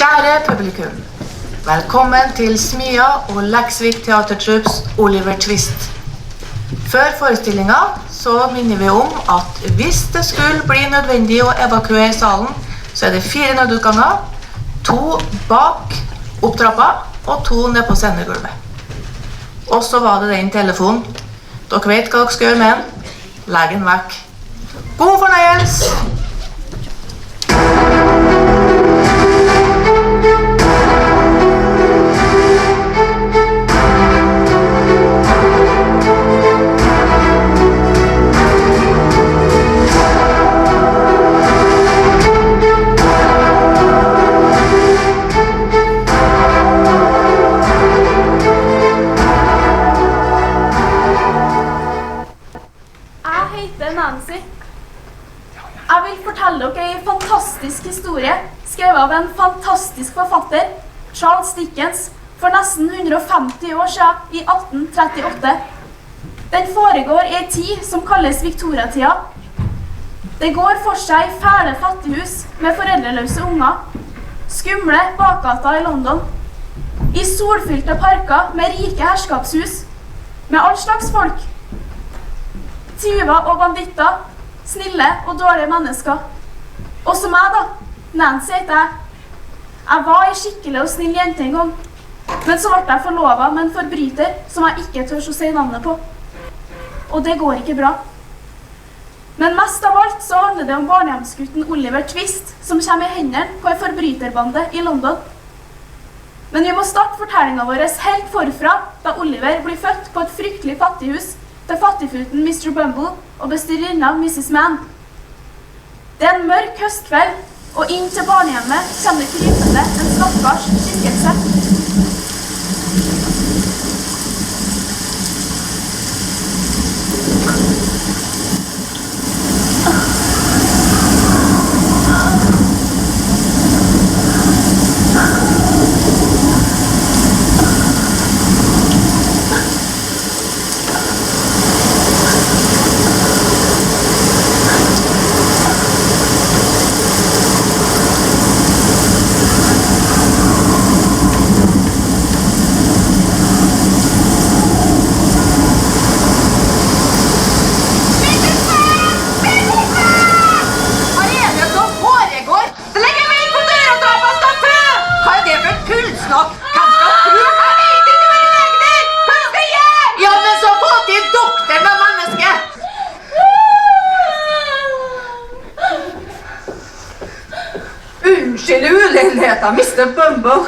Kjære publikum, velkommen til Smia og Leksvik Teatertrupps Oliver Twist. Før forestillingen så minner vi om at hvis det skulle bli nødvendig å evakuere salen, så er det 4 nødutganger, 2 bak opptrappa og 2 ned på scenegulvet. Og så var det den telefonen. Dere vet hva dere skal gjøre med den. Legg den vekk. God fornøyelse! Jeg vil fortelle dere en fantastisk historie skrevet av en fantastisk forfatter, Charles Dickens, for nesten 150 år siden i 1838. Den foregår i en tid som kalles Victoria-tida. Det går for seg i fæle fattighus med foreldreløse unger, skumle bakgater i London, i solfylte parker med rike herskapshus, med all slags folk. Tyver og banditter, snille og dårlige mennesker. Også meg da, Nancy heter jeg. Jeg var en skikkelig og snill jente en gang, men så ble jeg forlovet med en forbryter som jeg ikke tør å si navnet på. Og det går ikke bra. Men mest av alt så handler det om barnehjemsgutten Oliver Twist, som kommer i hendene på en forbryterbande i London. Men vi må starte fortellingen vår helt forfra, da Oliver blir født på et fryktelig fattighus, til fattigfuten Mr. Bumble og bestyrerinna Mrs. Mann. Det er en mørk høstkveld, og inn til barnehjemmet kommer det krypende en stakkars skikkelse. Unnskyld uleiligheten, Mr. Bumble.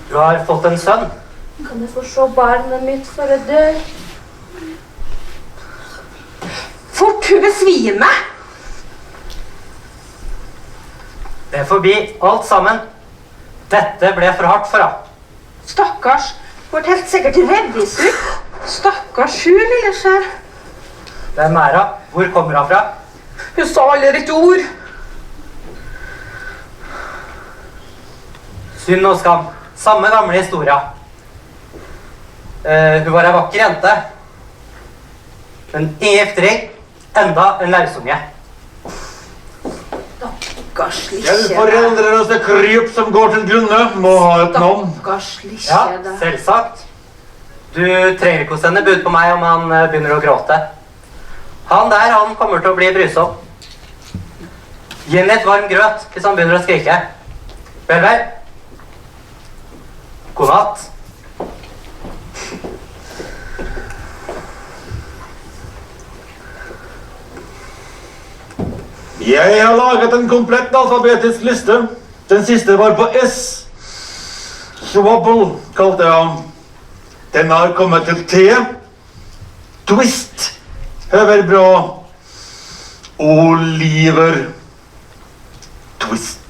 Du har fått en sønn. Kan jeg få se barnet mitt for å dø? Fort, hun besvimer. Det er forbi alt sammen. Dette ble for hardt for henne. Stakkars, hun er helt sikkert reddisur. Stakkars hun, lille skjær. Hvem er hun? Hvor kommer hun fra? Hun sa aldri et ord. Synd og skam. Samme gamle historia. Hun var en vakker jente. Men ingen giftering. Enda en læresunge. Stakkars lille. Ja, foreldrenes kryp som går til grunne må ha et navn. Stakkars lille. Ja, selvsagt. Du trenger ikke å sende bud på meg om han begynner å gråte. Han der, han kommer til å bli brysom. Gi ham litt varm grøt hvis han begynner å skrike. Vel, vel. God natt. Jeg har laget en komplett alfabetisk liste. Den siste var på S. Swabble kalte jeg ham. Den har kommet til T. Twist. Høver bra. Oliver Twist.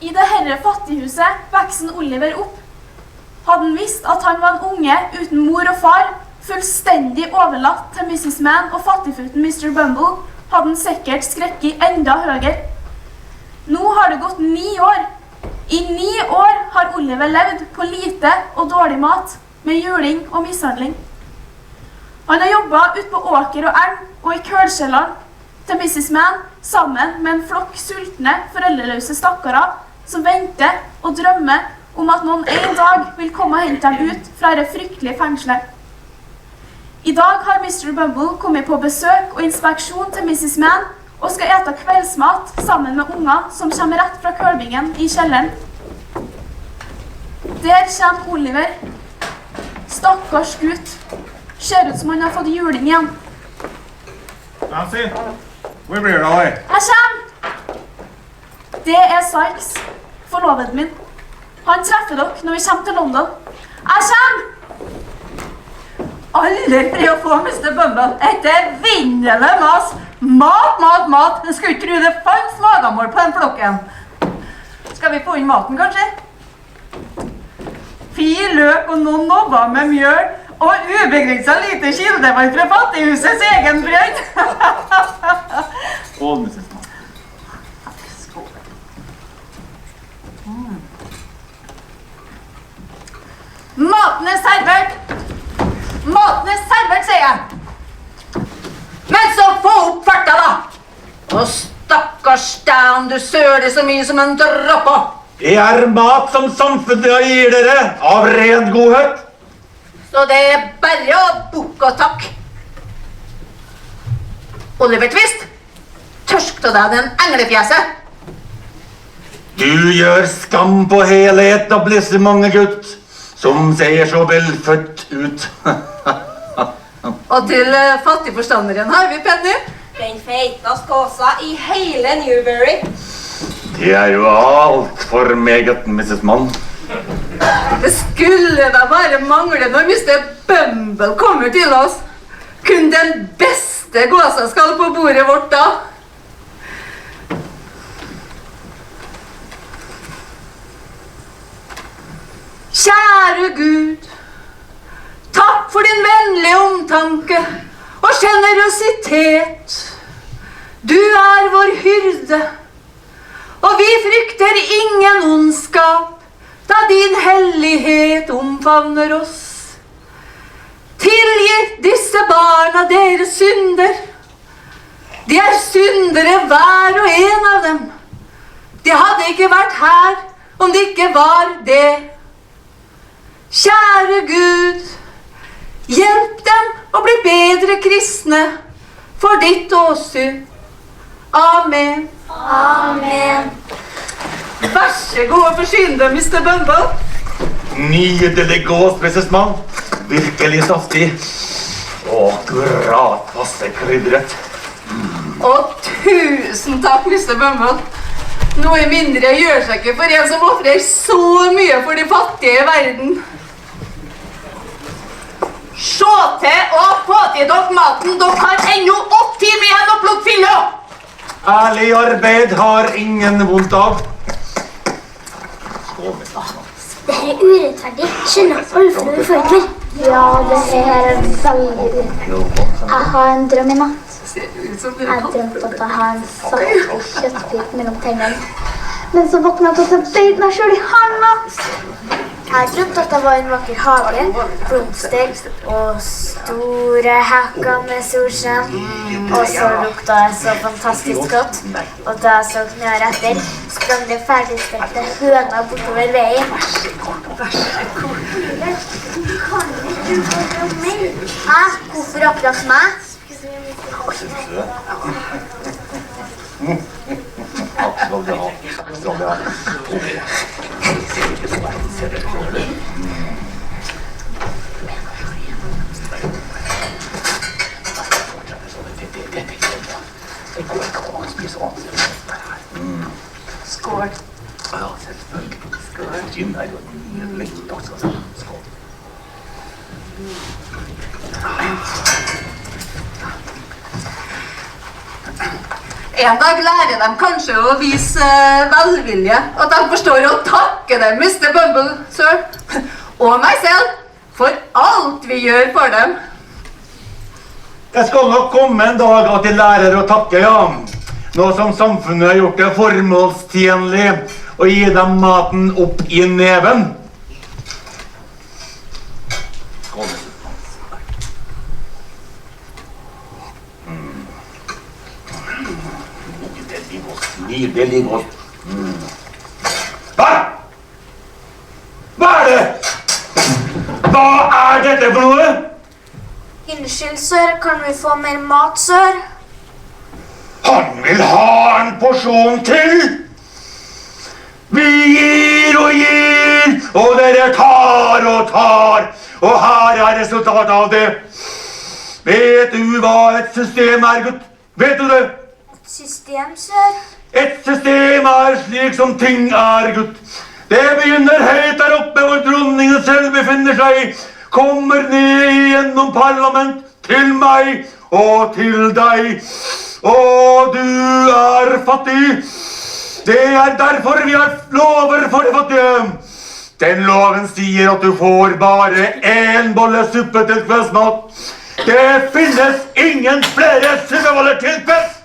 I det herre fattighuset veksen Oliver opp. Hadde han visst at han var en unge uten mor og far, fullstendig overlatt til Mrs. Mann og fattigfuten Mr. Bumble, hadde han sikkert skrekket enda høyere. Nå har det gått 9 år. I 9 år har Oliver levd på lite og dårlig mat, med juling og mishandling. Han har jobbet ut på åker og eng og i kølkjelleren til Mrs. Mann sammen med en flokk sultne, foreldreløse stakkarer som venter og drømmer om at noen en dag vil komme og hente dem ut fra det fryktelige fengslet. I dag har Mr. Bumble kommet på besøk og inspeksjon til Mrs. Mann og skal ete kveldsmat sammen med unger som kommer rett fra kølbingen i kjelleren. Der kommer Oliver. Stakkars gutt. Ser ut som han har fått juling igjen. Nancy, hvor blir det av deg? Jeg kommer! Det er Sykes, forloveden min. Han treffer dere når vi kommer til London. Jeg kommer! Aldri fri å få Mr. Bumble. Etter vinnende mas. Mat, mat, mat. Jeg skulle ikke tro det fanns magamål på den flokken. Skal vi få inn maten, kanskje? 4 løk og noen nobber med mjøl og ubegrenset lite kildevann fra fattighusets egen brønn. Skål, Mrs. Mann. Skål. Maten er servert. Maten er servert, sier jeg. Men så få opp farta, da. Og stakkars Dan, du søler så mye som en droppa. Det er mat som samfunnet gir dere, av ren godhet. Så det er bare å bukke og takk. Oliver Twist, tørsk av deg den englefjeset. Du gjør skam på hele etablissementet, gutt, som ser så velfødt ut. Og til fattigforstanderen har vi Penny. Den feitast kåsa i hele Newbury. Det er jo alt for meget, Mrs. Mann. Det skulle da bare mangle når Mr. Bumble kommer til oss. Kun den beste gåsa skal på bordet vårt da. Kjære Gud, takk for din vennlige omtanke og generøsitet. Du er vår hyrde, og vi frykter ingen ondskap, da din hellighet omfavner oss. Tilgi disse barna deres synder. De er syndere hver og en av dem. De hadde ikke vært her om det ikke var det. Kjære Gud, hjelp dem å bli bedre kristne for ditt åsyn. Amen. Amen. Vær så god og forsyn deg, Mr. Bumble. Nydelig gås, Mrs. Mann. Virkelig saftig. Og akkurat passe krydret. Og tusen takk, Mr. Bumble. Noe mindre gjør seg ikke for en som offrer så mye for de fattige i verden. Se til å få til dere maten. Dere har ennå 8 timer igjen å plukke fylla. Ærlig arbeid har ingen vondt av. Skål, Mrs. Mann. Det her er urettferdig. Skjønner Alfred og Forker? Ja, det her er veldig urettferdig. Jeg har en drøm i natt. Jeg drømte at jeg har en saftig kjøttbit mellom tennene. Men så våknet jeg til at jeg bøyde meg selv i handa. Jeg drømte at det var en vakker hage, blomster og store hekker med solskinn. Og så lukta det så fantastisk godt. Og da jeg så knøret etter, sprang det ferdigstekte høna bortover veien. Vær så god. Kan ikke du gå fra meg? Hæ? Hvorfor akkurat meg? Skål. Ja, selvfølgelig. Gin er jo nydelig. Takk skal du ha. Skål. En dag lærer de kanskje å vise velvilje, at de forstår å takke dem, Mr. Bumble, sir. Og meg selv, for alt vi gjør for dem. Det skal nok komme en dag at de lærer å takke, ja. Nå som samfunnet har gjort det formålstjenlig å gi dem maten opp i neven. Nydelig godt. Hva? Hva er det? Hva er dette for noe? Unnskyld, sør. Kan vi få mer mat, sør? Han vil ha en porsjon til. Vi gir, og dere tar og tar. Og her er resultatet av det. Vet du hva et system er, gutt? Vet du det? Et system, sør? Et system er slik som ting er, gutt. Det begynner høyt der oppe hvor dronningen selv befinner seg. Kommer ned gjennom parlament til meg og til deg. Og du er fattig. Det er derfor vi har lover for de fattige. Den loven sier at du får bare en bolle suppe til kveldsmat. Det finnes ingen flere suppeboller til kvelds.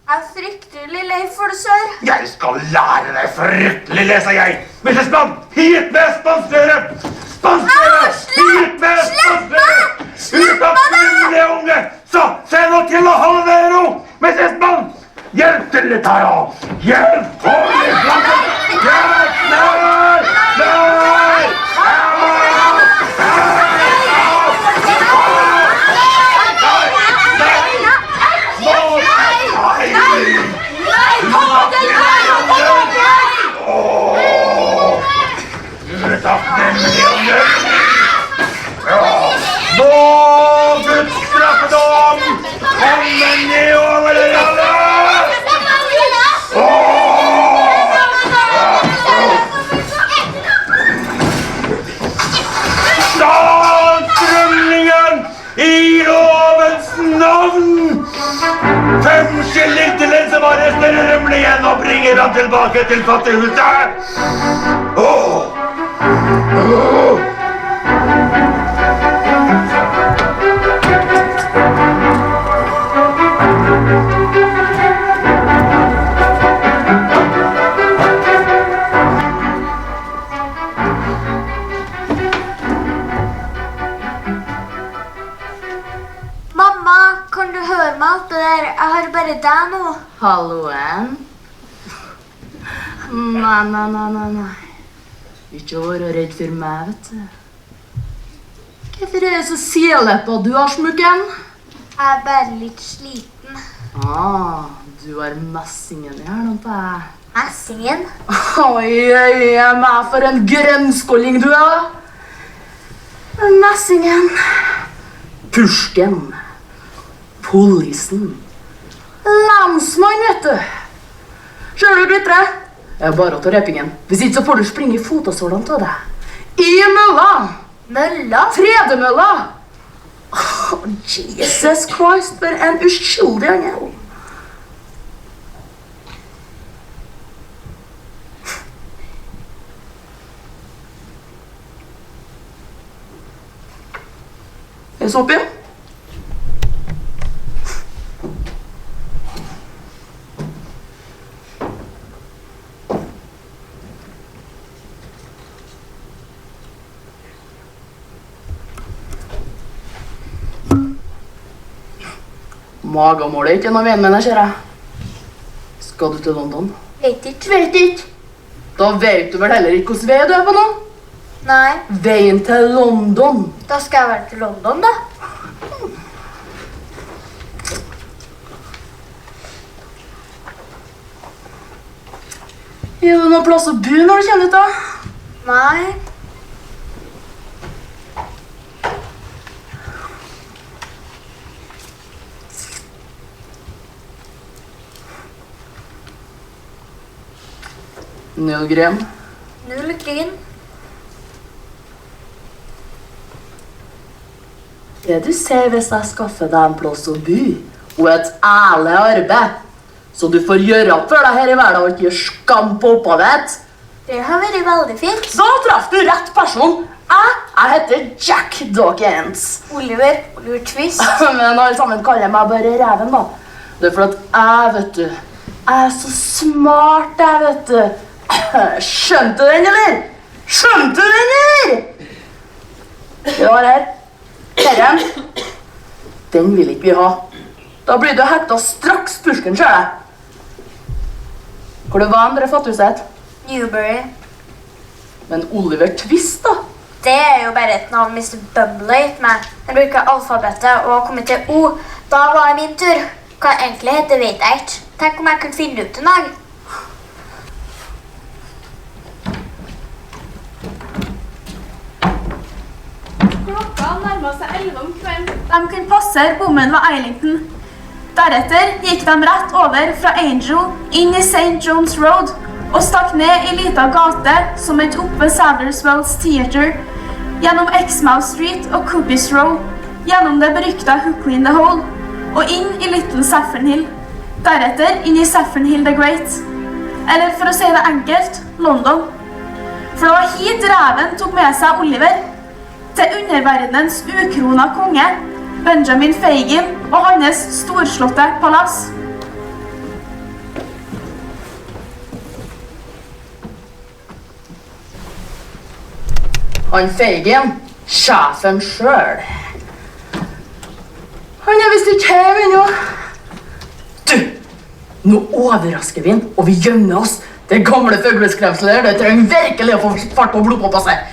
Jeg er fryktelig lei for det, sør. Jeg skal lære deg fryktelig, leser jeg. Mrs. Mann, hit med spansdøret! Spansdøret! Hit med spansdøret! Ut av lille unge! Så, se nå til å holde dere ro! Mrs. Mann, hjelp til litt her, ja! Hjelp! Hold litt langt! Hjelp! Nei! Nei! Nå, Guds straffedom! Kommer ned over dere alle! Statsstrømningen i lovens navn! 5 skilling til den som arresterer rømlingen og bringer ham tilbake til fattighuset! Mamma, kan du høre meg alt det der? Jeg har bare deg nå. Halloen? Nei. Ikke være redd for meg, vet du. Hvorfor er det så selete du har, smukken? Jeg er bare litt sliten. Du har messingen i her nå på deg. Messingen? Oi, meg for en grønnskåling du er. Messingen. Pursken. Polisen. Landsmann, vet du. Ser du glitteret? Det er bare å ta røpingen. Hvis ikke så får du springe i fotosålene til deg. I mølla! Mølla? Fredemølla! Jesus Christ, for en uskyldig angel. Er det sopp igjen? Magamålet er ikke noe veien med deg, ser jeg. Skal du til London? Vet ikke. Vet ikke. Da vet du vel heller ikke hvordan vei du er på nå? Nei. Veien til London. Da skal jeg være til London, da. Er det noen plass å bo når du kommer dit, da? Nei. Null grem. Null gryn. Det du sier hvis jeg skaffer deg en plass å bo, og et ærlig arbeid, Så du får gjøre opp for deg her i verden og ikke gjøre skam på opphavet. Det har vært veldig fint. Da traff du rett person. Jeg heter Jack Dawkins. Oliver Twist. Men alle sammen kaller meg bare Reven, da. Det er fordi at vet du, jeg er så smart, vet du. Skjønte du den, eller? Skjønte du den, eller? Det var her. Herren. Den vil ikke vi ha. Da blir du hekta straks pursken, ser jeg. Hvor det var andre fattighuset? Newbury. Men Oliver Twist, da? Det er jo bare et navn Mr. Bumble gitt meg. Jeg bruker alfabetet og kommer til O. Da var det min tur. Hva jeg egentlig heter, vet jeg ikke. Tenk om jeg kunne finne ut en dag. Klokka nærmet seg 11 om kvelden. De kunne passere bommen ved Islington. Deretter gikk de rett over fra Angel inn i St. John's Road og stakk ned i lita gate som endte opp ved Sadler's Wells Theatre, gjennom Exmouth Street og Cubbis Row, gjennom det berykta Hookley in the Hole og inn i Little Saffron Hill. Deretter inn i Saffron Hill the Great, eller for å si det enkelt, London. For det var hit Reven tok med seg Oliver, til underverdenens ukrona konge, Benjamin Fagin og hans storslåtte palass. Han Fagin, sjefen selv. Han er visst ikke her ennå. Du, nå overrasker vi han, og vi gjemmer oss. Det gamle fugleskremselet, det trenger virkelig å få fart på blodpåpasset.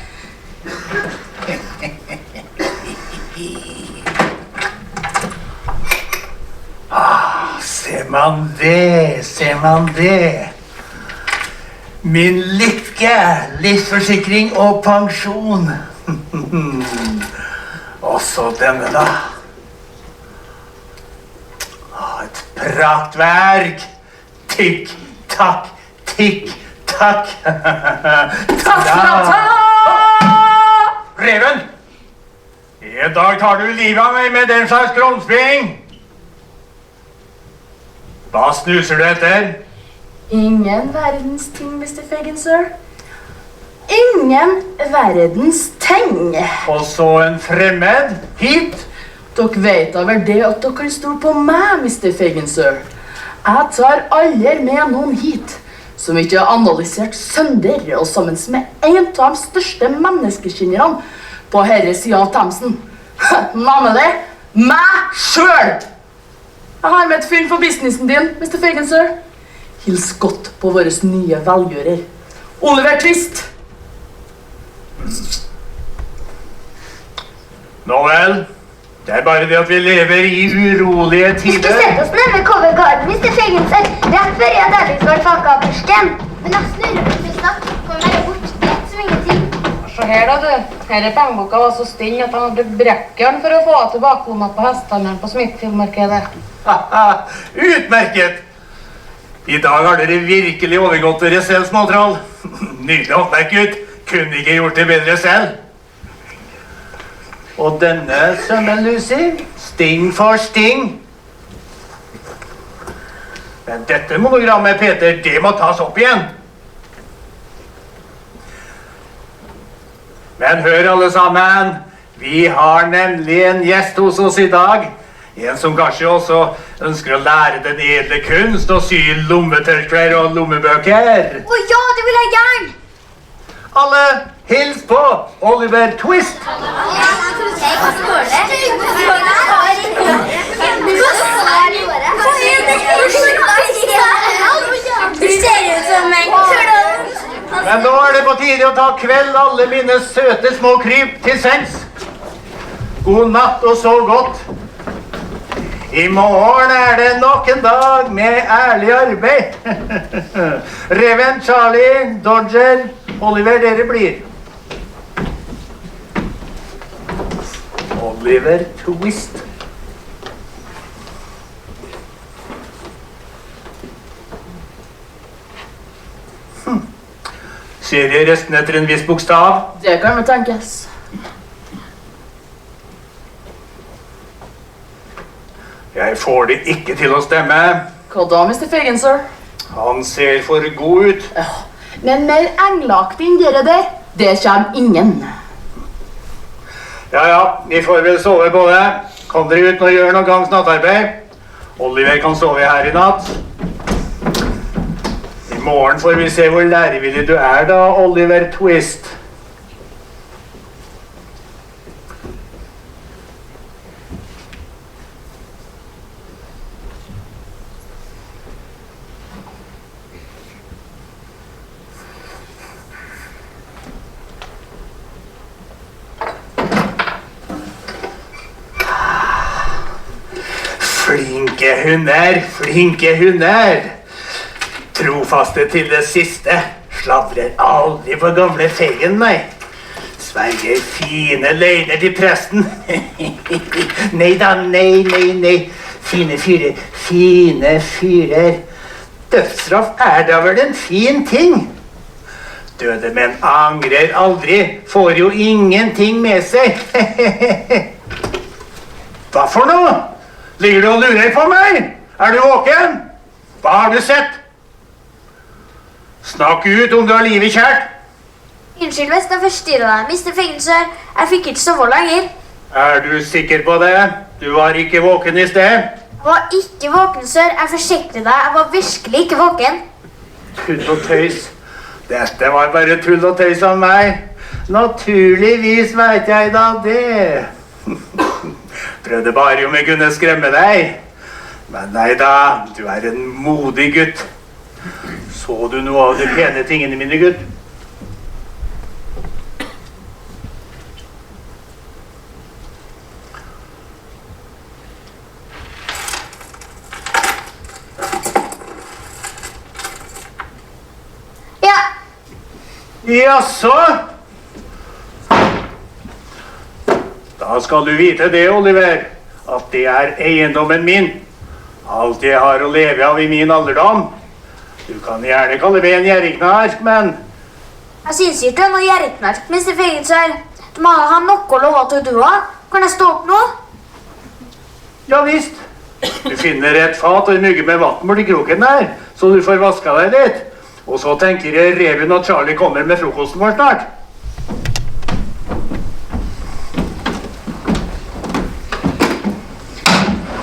Ser man det. Min lykke, livsforsikring og pensjon. Også denne da. Et praktverk. Tikk, takk, tikk, takk. Ta-ta-ta! Reven! I dag tar du livet av meg med den slags krumspring. Hva snuser du etter? Ingen verdens ting, Mr. Fagin, sir. Ingen verdens ting. Og så en fremmed hit. Dere vet da vel det at dere kan stole på meg, Mr. Fagin, sir. Jeg tar aldri med noen hit som ikke har analysert sønder og sammen med en av de største menneskeskjennerne på herre siden av Thamesen. Navnet det, meg selv! Jeg har med et funn for businessen din, Mr. Fagin, sir. Hils godt på våre nye velgjører. Oliver Twist. Nå vel, det er bare det at vi lever i urolige Vi skal tider. sette oss ned ved Covent Garden, Mr. Fagin, sir. Rett før jeg delvis var tak av pursken. Men jeg snurrer på snart. Kommer meg bort. Rett som ingenting. Så her da, du. Her i pengeboka var så stinn at han hadde brekkeren for å få tilbake lomma på hesthandelen på Smithfield-markedet. Utmerket! I dag har dere virkelig overgått dere selv, småtroll. Nydelig håndverk, gutt. Kunne ikke gjort det bedre selv. Og denne sømmen, Lucy. Sting for sting. Men dette monogrammet, Peter, det må tas opp igjen. Men hør alle sammen. Vi har nemlig en gjest hos oss i dag. En som kanskje også ønsker å lære den edle kunst og sy lommetørklær og lommebøker. Å ja, det vil jeg gjerne. Alle, hils på Oliver Twist. Du ser ut som en klon. Men nå er det på tide å ta kveld alle mine søte små kryp til sengs. God natt og sov godt. I morgen er det nok en dag med ærlig arbeid. Reven, Charlie, Dodger, Oliver, dere blir. Oliver Twist. Ser jeg resten etter en viss bokstav? Det kan vel tenkes. Jeg får det ikke til å stemme. Hva da, Mr. Fagin, sir? Han ser for god ut. Men mer englaktig enn dere der, det kommer ingen. Ja, vi får vel sove på det. Kom dere ut og gjør noen gangs nattarbeid. Oliver kan sove her i natt. I morgen får vi se hvor lærevillig du er da, Oliver Twist. Flinke hunder. Trofaste til det siste. Sladrer aldri på gamle Fagin, meg. Sverger fine løgner til presten. Nei. Fine fyrer. Dødsstraff er da vel en fin ting. Døde menn angrer aldri, får jo ingenting med seg. Hva for noe? Ligger du og lurer på meg? Er du våken? Hva har du sett? Snakk ut om du har livet kjært. Unnskyld hvis jeg forstyrrer deg, Mr. Fagin, sir. Jeg fikk ikke sove lenger. Er du sikker på det? Du var ikke våken i sted. Jeg var ikke våken, sir. Jeg forsikrer deg, jeg var virkelig ikke våken. Tull og tøys. Dette var bare tull og tøys av meg. Naturligvis vet jeg da det. Prøvde bare om jeg kunne skremme deg. Men nei da, du er en modig gutt. Så du noe av de pene tingene mine, gutt? Ja. Jaså? Da skal du vite det, Oliver, at det er eiendommen min. Alt jeg har å leve av i min alderdom. Du kan gjerne kalle meg en gjerrigknark, men... Jeg synes ikke du er noe gjerrigknark, Mr. Fagin, sir. Du må ha noe lov til du har. Kan jeg stå opp nå? Ja visst. Du finner et fat og en mugge med vatten borti kroken der, så du får vaska deg litt. Og så tenker jeg Reven og Charlie kommer med frokosten vår snart.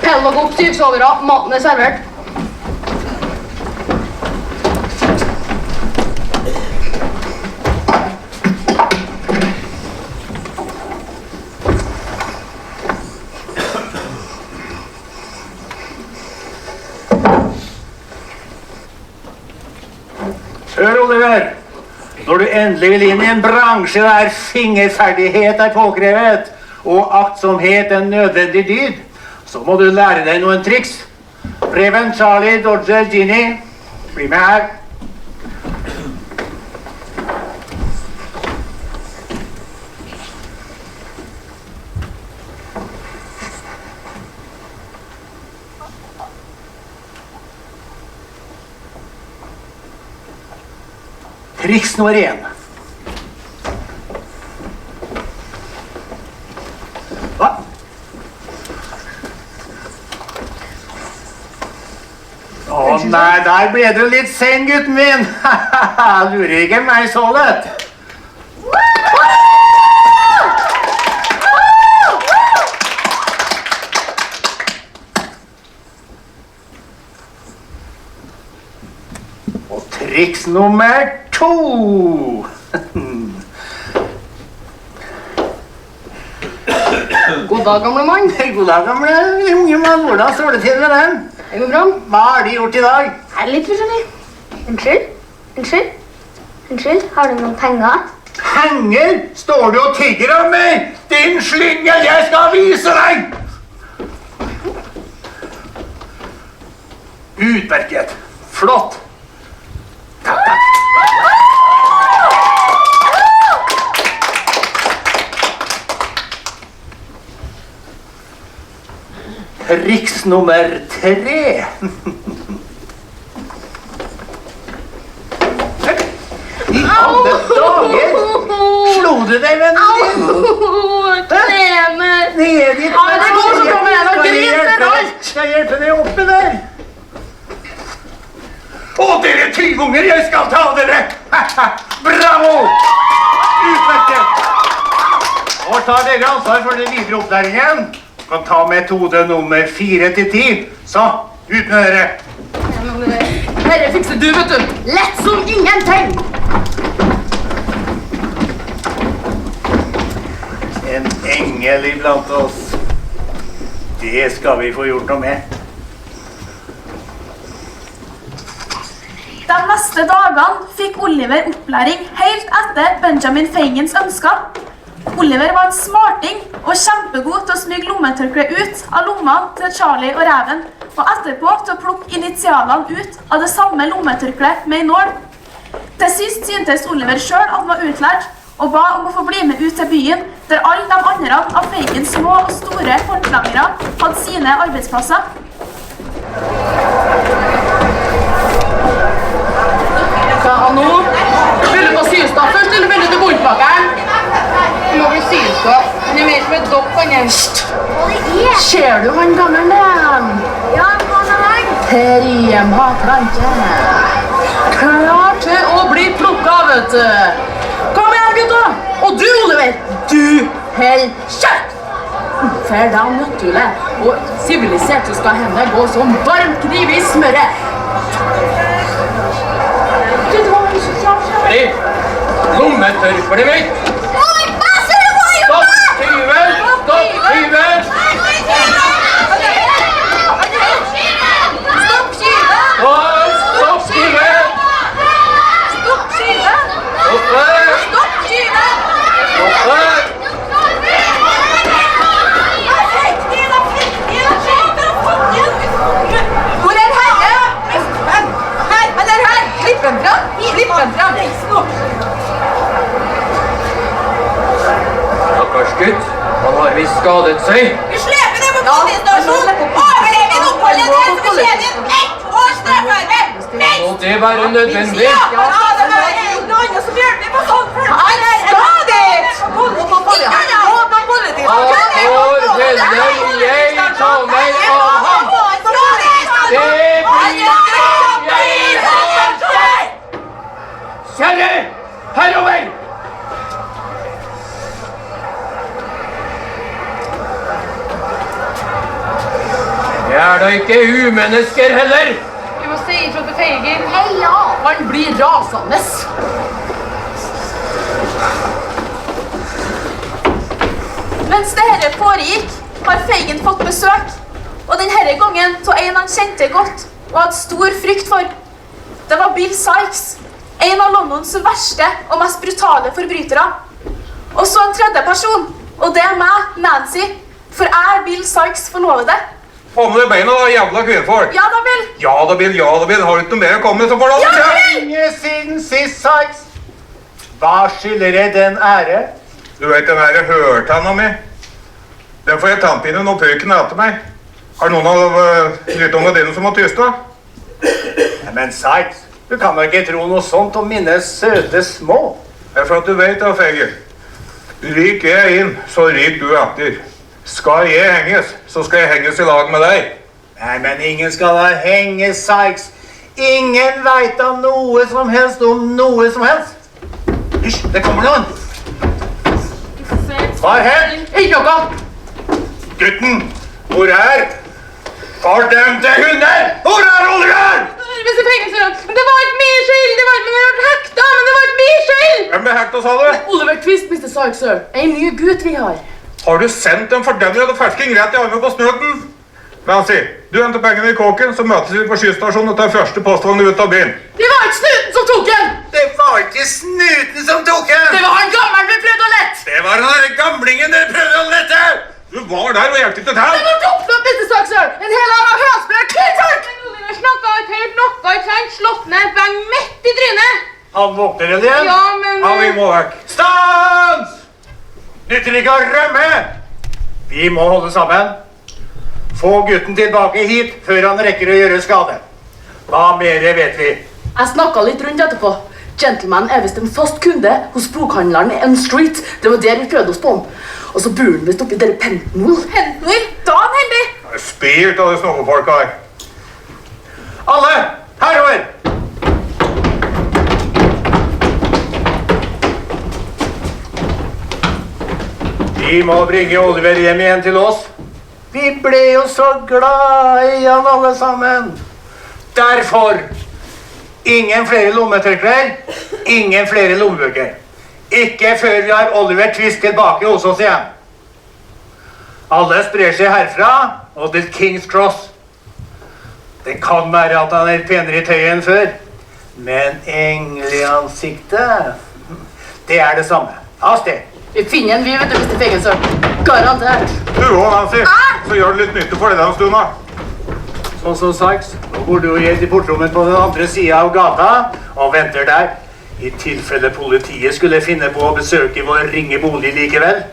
Pell og opp syvsovere, maten er servert. Hør, Oliver. Når du endelig vil inn i en bransje der fingerferdighet er påkrevet, og aktsomhet en nødvendig dyd, så må du lære deg noen triks. Reven, Charlie, Dodger, Ginny, bli med her. Triks nummer 1. Hva? Å nei, der ble du litt sen, gutten min. Lurer ikke meg så lett. Og triks nummer 2. God dag, gamle mann. God dag, gamle unge mann. Hvordan står det til med dem? Det går bra. Hva har de gjort i dag? Er det litt forskjellig? Unnskyld, har du noen penger? Penger? Står du og tigger om meg? Din slyngel, jeg skal vise deg! Utmerket. Flott. Takk, takk. Triks nummer 3. I alle dager! Slo du deg, vennen din? Trener. Ned i Ja, det går så bra med deg. Nå griner det. Skal jeg hjelpe deg oppi der? Og dere tyvunger, jeg skal ta dere! Bravo! Utmerket! Og tar dere ansvar for den videre opplæringen. Kan ta metode nummer 4 til 10. Så, ut med dere. Herre fikser du, vet du. Lett som ingenting. En engel iblant oss. Det skal vi få gjort noe med. De neste dagene fikk Oliver opplæring helt etter Benjamin Feigens ønsker. Oliver var en smarting og kjempegod til å smyge lommetørkle ut av lommene til Charlie og Reven, og etterpå til å plukke initialene ut av det samme lommetørklet med en nål. Til sist syntes Oliver selv at han var utlært, og ba om å få bli med ut til byen, der alle de andre av Feigens små og store håndlangere hadde sine arbeidsplasser. Hva nå? Vil du på sylstad først, eller vil du til bondbakkeren? Det må bli sylskap. Han mer som et dokk, han er. Ser du han gammel med? Ja, han er han. Triem har plantet. Klar til å bli plukket, vet du. Kom igjen, gutta. Og du, Oliver, du held kjøtt. For da naturlig og sivilisert så skal henne gå som varm kniv i smøret. Hei, lommetørkleet mitt! Stopp tyven! Stopp tyven! Stopp skive! Stopp tyven! Stopp skive! Stopp! Stopp skive! Stopp! Hvor er herre? Han er her! Klipp den fram! Klipp den fram! Stakkars gutt, han har visst skadet seg. Vi sleper ned på politistasjonen! Overlever oppholdet til helseforskjeden! 1 års straffarbeid! Må det være nødvendig? Ja, det er noe annet som hjelper på sånt for han er skadet! Hvor vil jeg ta meg av ham? Det blir jeg har! Kjære, herover! Det er da ikke umennesker heller. Vi må si ifra til Feigen. Ja, han blir rasende. Mens det herre foregikk, har Feigen fått besøk, og denne gangen til en han kjente godt og hadde stor frykt for. Det var Bill Sikes, en av Londons verste og mest brutale forbrytere. Og så en tredje person, og det er meg, Nancy, for jeg er Bill Sikes forlovede. Få med deg beina da, jævla kvinnfolk. Ja da, Bill. Ja da, Bill, ja da, Bill. Har du ikke noe mer å komme med, så får du Ja, aldri Bill! lenge siden sist, Sykes. Hva skylder jeg den ære? Du vet den ære hørtanna mi? Den får jeg tannpinnen og pøken etter meg. Har noen av lyttungene dine som har tysta? Men Sykes, du kan da ikke tro noe sånt om mine søte små. Det er for at du vet da, Feiger. Rik jeg inn, så rik du etter. Skal jeg henges, så skal jeg henges i lag med deg. Nei, men ingen skal da henges, Sykes. Ingen vet da noe som helst om noe som helst. Hysj, det kommer noen. Hva er her? Ikke noe. Gutten, hvor er? Fordømte hunder! Hvor er Oliver? Mr. Feigen, det var ikke min skyld! Det var ikke min hekta, men det var ikke min skyld! Hvem ble hekta, sa du? Oliver Twist, Mr. Sikes, sir. En ny gutt vi har. Har du sendt en fordømmer og fersking rett i armen på snøten? Nancy, du henter pengene i kåken, så møtes vi på skystasjonen og tar første postvogn ut av byen. Det var ikke snuten som tok den! Det var ikke snuten som tok den! Det var han gammel vi prøvde å lette! Det var den der gamlingen dere prøvde å lette! Du var der og hjelpte ikke til. Det var oppnådd, Mr. Sikes, sir! En hel annen helsbrød kvinnfolk! Oliver snakket ikke hørt noe, ikke sant? Slått ned bang midt i trynet. Han våkner den igjen. Ja, men... Ja, vi må vekk. Stans! Nytter ikke å rømme! Vi må holde sammen. Få gutten tilbake hit før han rekker å gjøre skade. Hva mer vet vi? Jeg snakket litt rundt etterpå. Gentleman er visst en fast kunde hos bokhandleren i N Street. Det var der vi prøvde oss på ham. Og så bor han visst oppi dere Pentonville. Pentonville? Da er han heldig. Spirt av de snowfolka her. Alle, herover! Vi må bringe Oliver hjem igjen til oss. Vi ble jo så glad i han alle sammen. Derfor, ingen flere lommetørklær, ingen flere lommebøker. Ikke før vi har Oliver Twist tilbake hos oss igjen. Alle sprer seg herfra og til King's Cross. Det kan være at han er penere i tøyet enn før, men engel i ansiktet, det er det samme. Av sted. Vi finner en, vi vet du, Mr. Fagin, sir. Garantert. Du òg, Nancy. Så gjør det litt nytte for deg en stund, da. Sånn som Sykes, nå bor du helt i portrommet på den andre siden av gata og venter der. I tilfelle politiet skulle finne på å besøke vår ringe bolig likevel.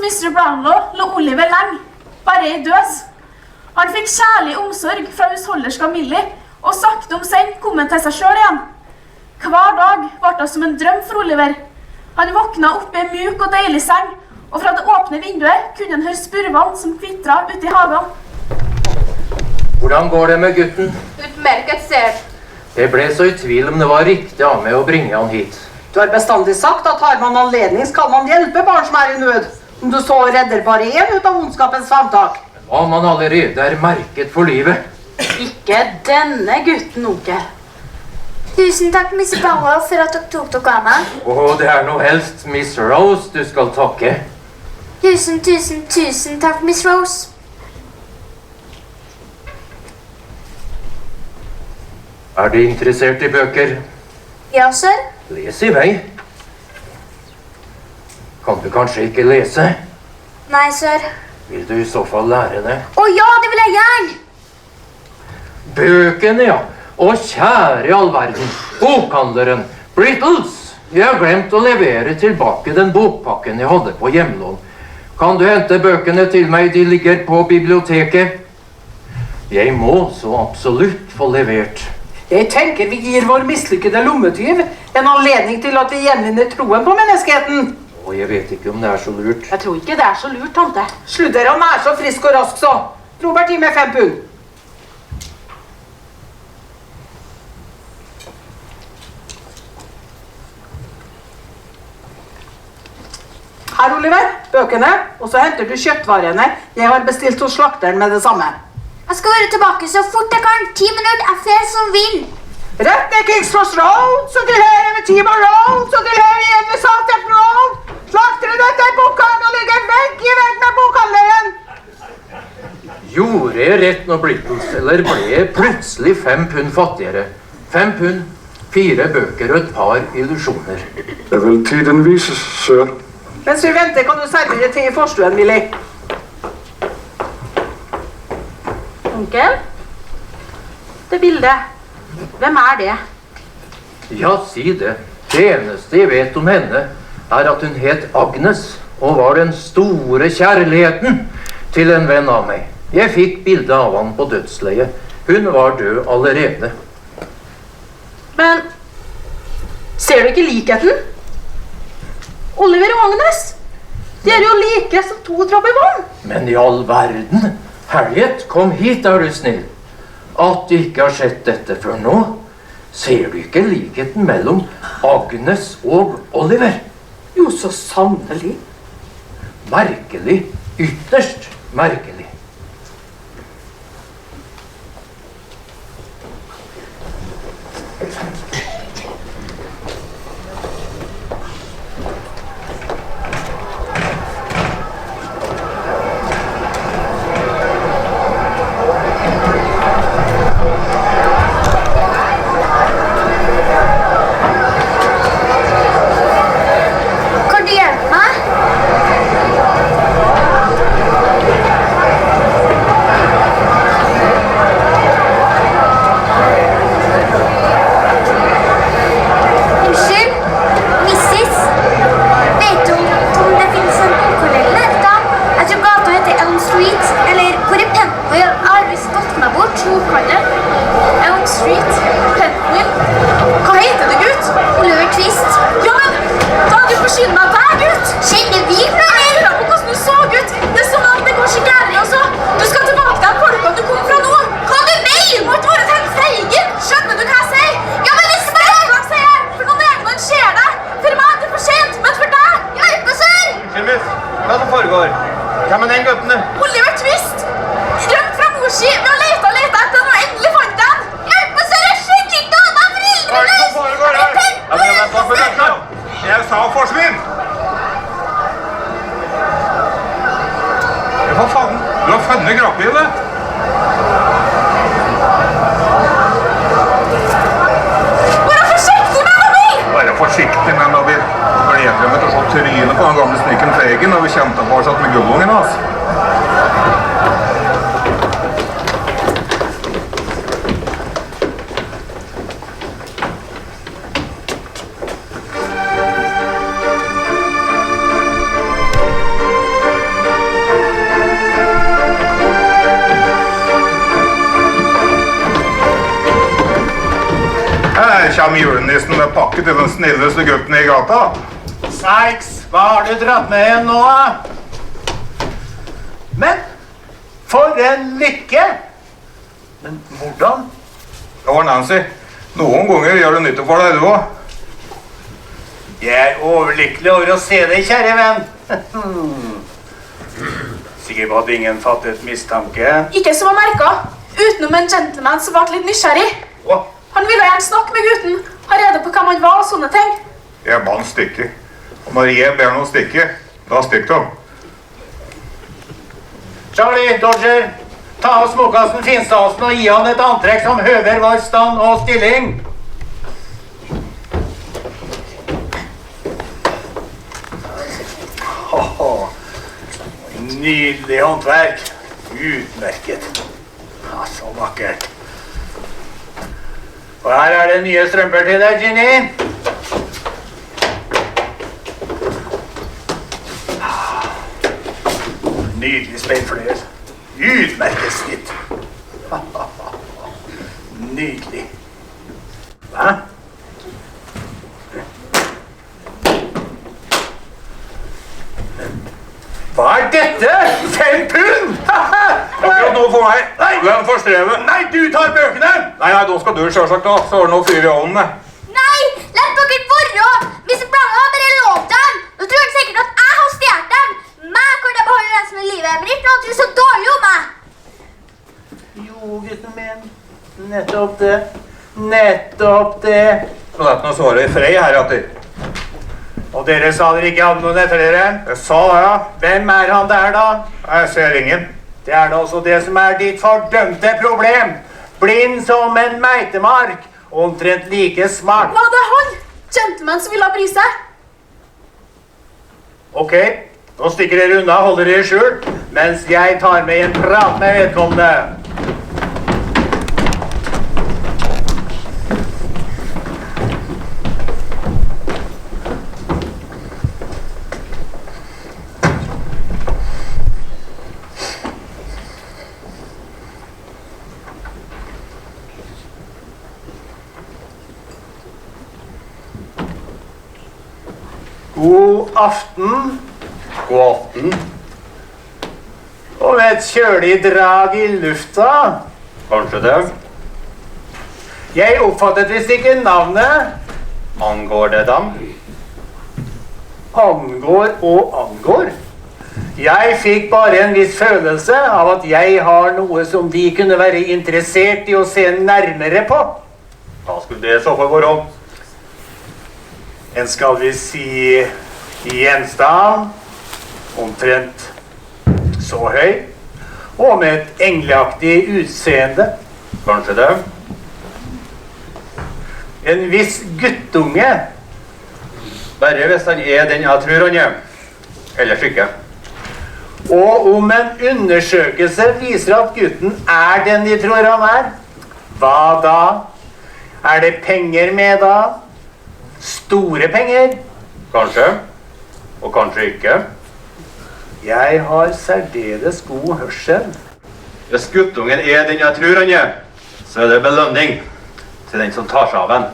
Mr. Brownlow lå Oliver lenge, bare i døs. Han fikk kjærlig omsorg fra husholderska Millie, og sakte om sen kom han til seg selv igjen. Hver dag var det som en drøm for Oliver. Han våkna oppe i en mjuk og deilig seng, og fra det åpne vinduet kunne han høre spurvene som kvitret ute i hagen. Hvordan går det med gutten? Utmerket, sir. Jeg ble så i tvil om det var riktig av meg å bringe han hit. Du har bestandig sagt at har man anledning skal man hjelpe barn som er i nød. Om du så redder bare en ut av ondskapens favntak. Hva man allerede er merket for livet. Ikke denne gutten, onkel. Tusen takk, Miss Brownlow, for at dere tok dere av meg. Det er noe helst Miss Rose du skal takke. Tusen takk, Miss Rose. Er du interessert i bøker? Ja, sir. Les i vei. Kan du kanskje ikke lese? Nei, sir. Vil du i så fall lære det? Å ja, det vil jeg gjerne! Bøkene, ja. Og kjære i all verden. Bokhandleren. Brittles. Jeg har glemt å levere tilbake den bokpakken jeg hadde på hjemlån. Kan du hente bøkene til meg? De ligger på biblioteket. Jeg må så absolutt få levert. Jeg tenker vi gir vår mislykkede lommetyv en anledning til at vi gjenvinner troen på menneskeheten. Og jeg vet ikke om det er så lurt. Jeg tror ikke det er så lurt, tante. Sludder han er så frisk og rask så. Robert, gi meg 5 pund. Her, Oliver, bøkene, og så henter du kjøttvarene. Jeg har bestilt hos slakteren med det samme. Jeg skal være tilbake så fort jeg kan. 10 minutter er flere som vil. Rett ned King's Cross Road, så til høyre ved Timor Road, så til høyre igjen ved Southern Road. Slakteren etter bokhandelen og ligger vegg i vegg med bokhandleren. Gjorde jeg rett når Brittles, eller ble jeg plutselig 5 pund fattigere? 5 pund, 4 bøker og et par illusioner. Det vil tiden vises, sir. Mens vi venter kan du servere til i forstuen, Millie. Onkel? Det bildet. Hvem er det? Ja, si det. Det eneste jeg vet om henne, er at hun het Agnes, og var den store kjærligheten til en venn av meg. Jeg fikk bildet av han på dødsleiet. Hun var død allerede. Men ser du ikke likheten? Oliver og Agnes, de er jo like som 2 dråper vann. Men i all verden, Harriet, kom hit, er du snill. At du ikke har sett dette før nå, ser du ikke likheten mellom Agnes og Oliver? Jo, så sannelig. Merkelig, ytterst merkelig. Kan du hjelpe meg? Hva som foregår? Hvem er den gutten? Oliver Twist! Rømt fra morsi. Vi har leta og leta etter den, og endelig fant den. Hjelp meg, så jeg skjønner ikke dama Hva er det som foregår her? Jeg sa forsvinn! Hva faen? Du har funnet grappbildet? Bare forsiktig med Nabil! Bare forsiktig med Nabil. Gleder meg til å se trynet på den gamle snikken Feigen når vi kommer tilbake med gullungen hans. Her kommer julenissen med pakke til den snilleste gutten i gata. Sykes, hva har du dratt med hjem nå? Men, for en lykke! Men hvordan? Det var Nancy. Noen ganger gjør det nytte for deg, du også. Jeg er overlykkelig over å se deg, kjære venn. Sikker på at ingen fattet mistanke. Ikke som var merket. Utenom en gentleman som var litt nysgjerrig. Han ville gjerne snakke med gutten. Ha rede på hvem han var og sånne ting. Jeg ba han stikke. Og når jeg ber noen stikke, da stikker de. Charlie, Dodger, ta av småkassen finstasen og gi han et antrekk som høver vår stand og stilling. Nydelig håndverk. Utmerket. Ja, så vakkert. Og her er det nye strømper til deg, Ginny. Nydelig speilfløyel. Utmerket snitt. Nydelig. Hva? Hva er dette? 5 pund? Akkurat nå for meg. Lønn for strevet. Nei, du tar bøkene! Nei, da skal du selvsagt da. Så har du noe fyr i ovnen. Nei, la dere være! Hvis Blange har bare lov dem, da tror jeg sikkert at jeg har stjert dem. Meg kan jeg beholde resten av livet, men ikke noe til så dårlig om meg. Jo, gutten min. Nettopp det. Nettopp det. Så det er noe svaret i frei her, Atter. Og dere sa dere ikke hadde noen etter dere? Jeg sa det, ja. Hvem er han der da? Jeg ser ingen. Det er da også det som er ditt fordømte problem. Blind som en meitemark. Omtrent like smart. Var det han? Gentleman som ville bry seg? Ok, nå stikker dere unna, holder dere skjul, mens jeg tar med en prat med vedkommende. God aften. God aften. Og et kjølig drag i lufta. Kanskje det. Jeg oppfattet visst ikke navnet. Angår det dem? Angår og angår. Jeg fikk bare en viss følelse av at jeg har noe som de kunne være interessert i å se nærmere på. Hva skulle det så for være? En skal vi si gjenstand, omtrent så høy, og med et engleaktig utseende. Kanskje det. En viss guttunge. Bare hvis han er den jeg tror han er. Ellers ikke. Og om en undersøkelse viser at gutten er den de tror han er, hva da? Er det penger med da? Store penger? Kanskje. Og kanskje ikke. Jeg har særdeles god hørsel. Hvis guttungen er den jeg tror han er, så er det belønning til den som tar seg av en.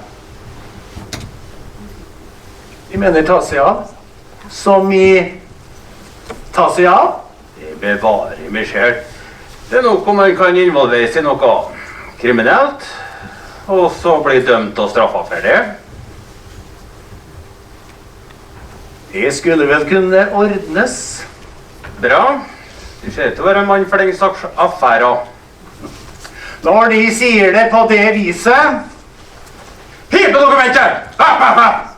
Jeg mener ta seg av? Som i ta seg av? Det bevarer meg selv. Det er nok om man kan involvere seg i noe kriminelt, og så bli dømt og straffet for det. Det skulle vel kunne ordnes. Bra. Du ser ut til å være en mann for den slags affærer. Når de sier det på det viset, Hiv på dokumentet! App, app, app!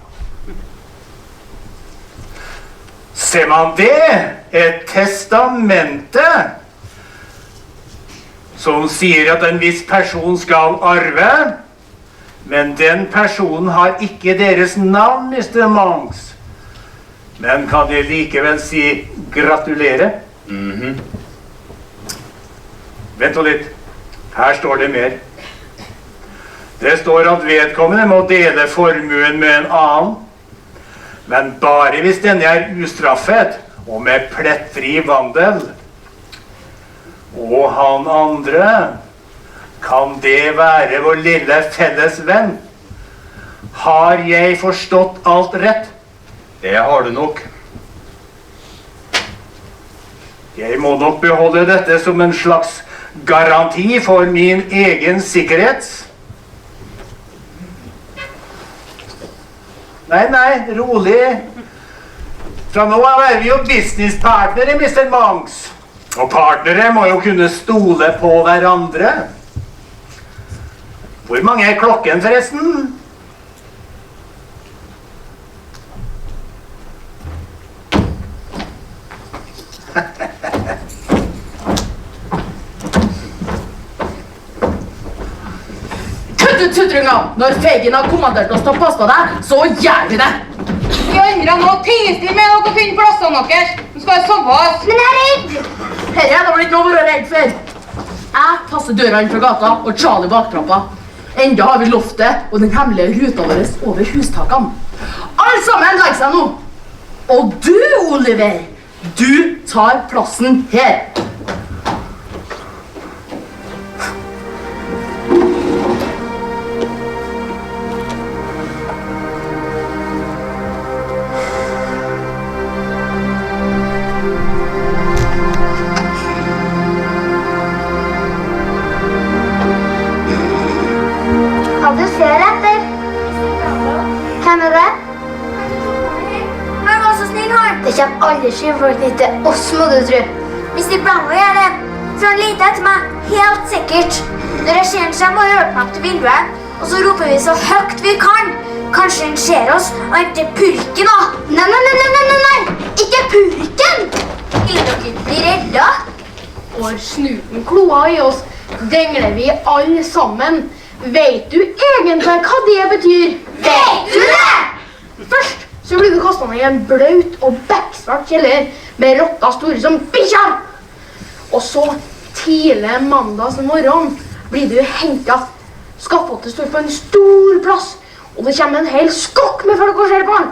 ser man det, et testamente, som sier at en viss person skal arve, men den personen har ikke deres navn, Mr. Monks. Men kan de likevel si gratulerer? Vent litt. Her står det mer. Det står at vedkommende må dele formuen med en annen, men bare hvis denne er ustraffet og med plettfri vandel. Og han andre, kan det være vår lille felles venn? Har jeg forstått alt rett? Det har du nok. Jeg må nok beholde dette som en slags garanti for min egen sikkerhet. Nei, rolig. Fra nå av er vi jo businesspartnere, Mr. Monks. Og partnere må jo kunne stole på hverandre. Hvor mange er klokken, forresten? Tuttunger, når Fagin har kommandert oss til å passe på deg, så gjør vi det. Vi andre nå tister med dere å finne plassene deres. Nå skal jeg sove oss. Men jeg er redd! Her er det vel ikke noe å være redd for. Jeg passer døra inn fra gata og Charlie bak trappa. Enda har vi loftet og den hemmelige ruta vår over hustakene. Alle sammen legger seg nå. Og du, Oliver, du tar plassen her. Du ser etter. Hvem er det? Han var så snill, han. Det kommer aldri skifolk hit til oss, må du tro. Mr. Brownlow gjør det. For han leter etter meg, helt sikkert. Når jeg ser han kommer og hjelper meg til vinduet, og så roper vi så høyt vi kan. Kanskje han ser oss og henter purken da. Nei. Ikke purken. Vil dere bli redda? Og snuten kloa i oss, dengler vi alle sammen. Vet du egentlig hva det betyr? Vet du det? Først så blir du kastet ned i en blaut og bekksvart kjeller med rotter store som bikkjer. Og så tidlig mandags morgen blir du hentet. Skaffattet står på en stor plass, og det kommer en hel skokk med folk og ser på den.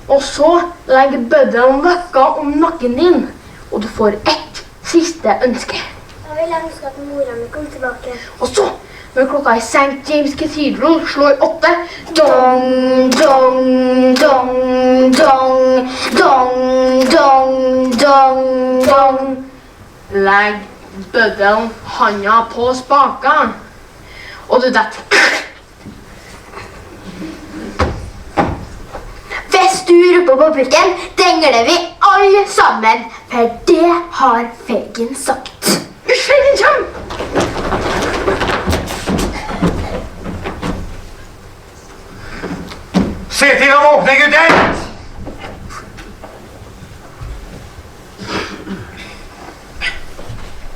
Og så legger bøddelen løkka om nakken din, og du får ett siste ønske. Jeg vil ønske at mora mi kom tilbake. Og så, når klokka i St. James Cathedral slår 8, dong, dong, dong, dong, dong, dong, dong, dong, legg bøddelen handa på spaken, og du detter. Hvis du roper på purken, dengler vi alle sammen, for det har Fagin sagt. Fagin kjem! Se til å våkne, gutter!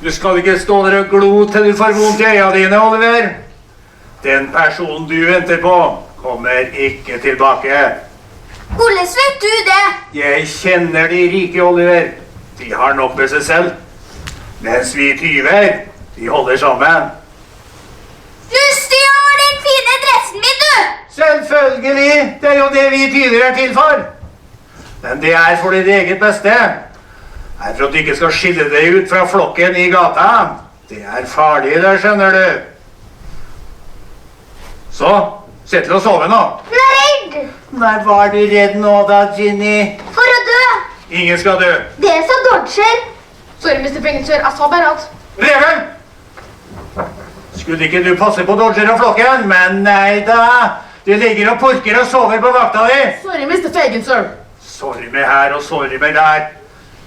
Du skal ikke stå der og glo til du får vondt i øynene dine, Oliver. Den personen du venter på, kommer ikke tilbake. Hvordan vet du det? Jeg kjenner de rike, Oliver. De har nok med seg selv. Mens vi tyver, de holder sammen. Du stjal den fine dressen min, du! Selvfølgelig! Det er jo det vi tyver er til for. Men det er for ditt eget beste. Det er for at du ikke skal skille deg ut fra flokken i gata. Det er farlig, det skjønner du. Så, sett til å sove nå. Men jeg er redd! Nei, var du redd nå da, Ginny? For å dø! Ingen skal dø. Det er så Dodger. Sorry, Mr. Fagin, sir. Jeg sa bare at... Reven! Skulle ikke du passe på Dodger og flokken? Men nei da. Du ligger og purker og sover på vakta di. Sorry, Mr. Fagin, sir. Sorry med her og sorry med der.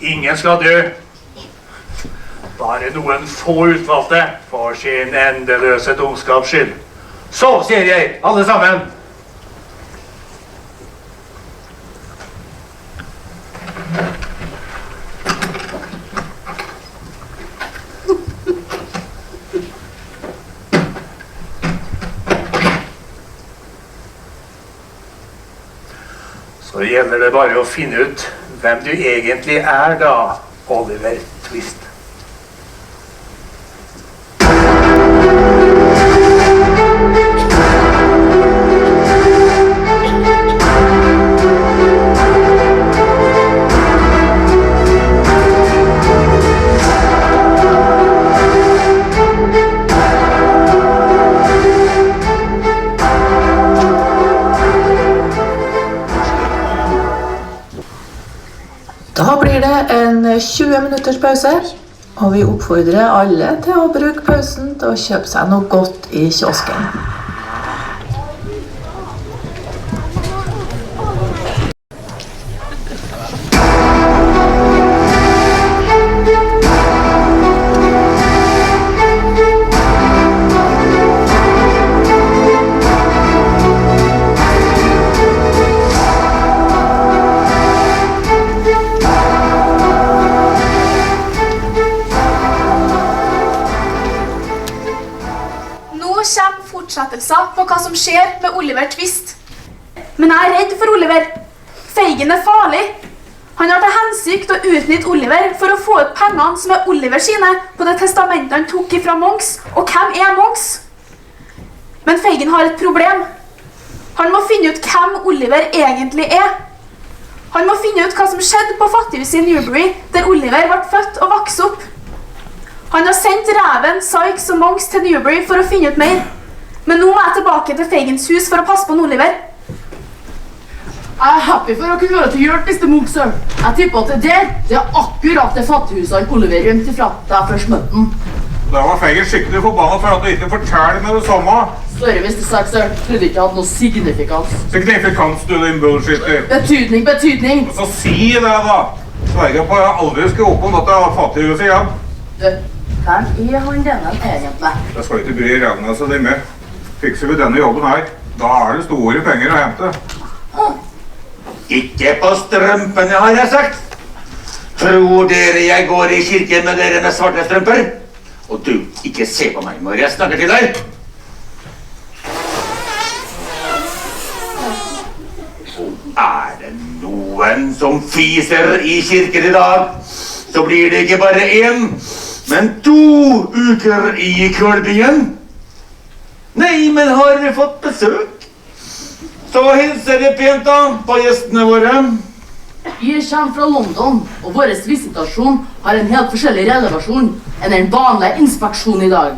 Ingen skal dø. Bare noen få utvalgte for sin endeløse dumskaps skyld. Så, sier jeg, alle sammen. Så gjelder det bare å finne ut hvem du egentlig er da, Oliver Twist. Da blir det en 20 minutters pause, og vi oppfordrer alle til å bruke pausen til å kjøpe seg noe godt i kiosken. Fortsettelser på hva som skjer med Oliver Twist. Men jeg er redd for Oliver. Fagin er farlig. Han har til hensikt å utnytte Oliver for å få ut pengene som er Oliver sine på det testamentet han tok ifra Monks. Og hvem er Monks? Men Fagin har et problem. Han må finne ut hvem Oliver egentlig er. Han må finne ut hva som skjedde på fattighuset i Newbury, der Oliver ble født og vokste opp. Han har sendt Reven, Sykes og Monks til Newbury for å finne ut mer. Men nå må jeg tilbake til Fagins hus for å passe på Oliver. Jeg er happy for å kunne være til hjelp, Mr. Monk, sir. Jeg tipper at det er akkurat det fattighuset Oliver rømte ifra da jeg først møtte den. Da var Fagin skikkelig forbannet for at du ikke forteller med det samme. Sorry, Mr. Sykes, sir. Trodde ikke hadde noe signifikans. Signifikans, du din bullshitter. Betydning. Så si det da. Sverger på at jeg aldri skal opp om dette fattighuset igjen. Hvem er han denne egentlig? Det skal ikke bry Ragnar så det med. Fikser vi denne jobben her, da er det store penger å hente. Ikke på strømpene, har jeg sagt. Tror dere jeg går i kirken med dere med svarte strømper? Og du, ikke se på meg når jeg snakker til deg. Er det noen som fiser i kirken i dag, så blir det ikke bare 1, men 2 uker i kølbingen. Nei, men har vi fått besøk? Så hilser jeg pent da på gjestene våre. Vi kommer fra London, og vår visitasjon har en helt forskjellig relevasjon enn en vanlig inspeksjon i dag.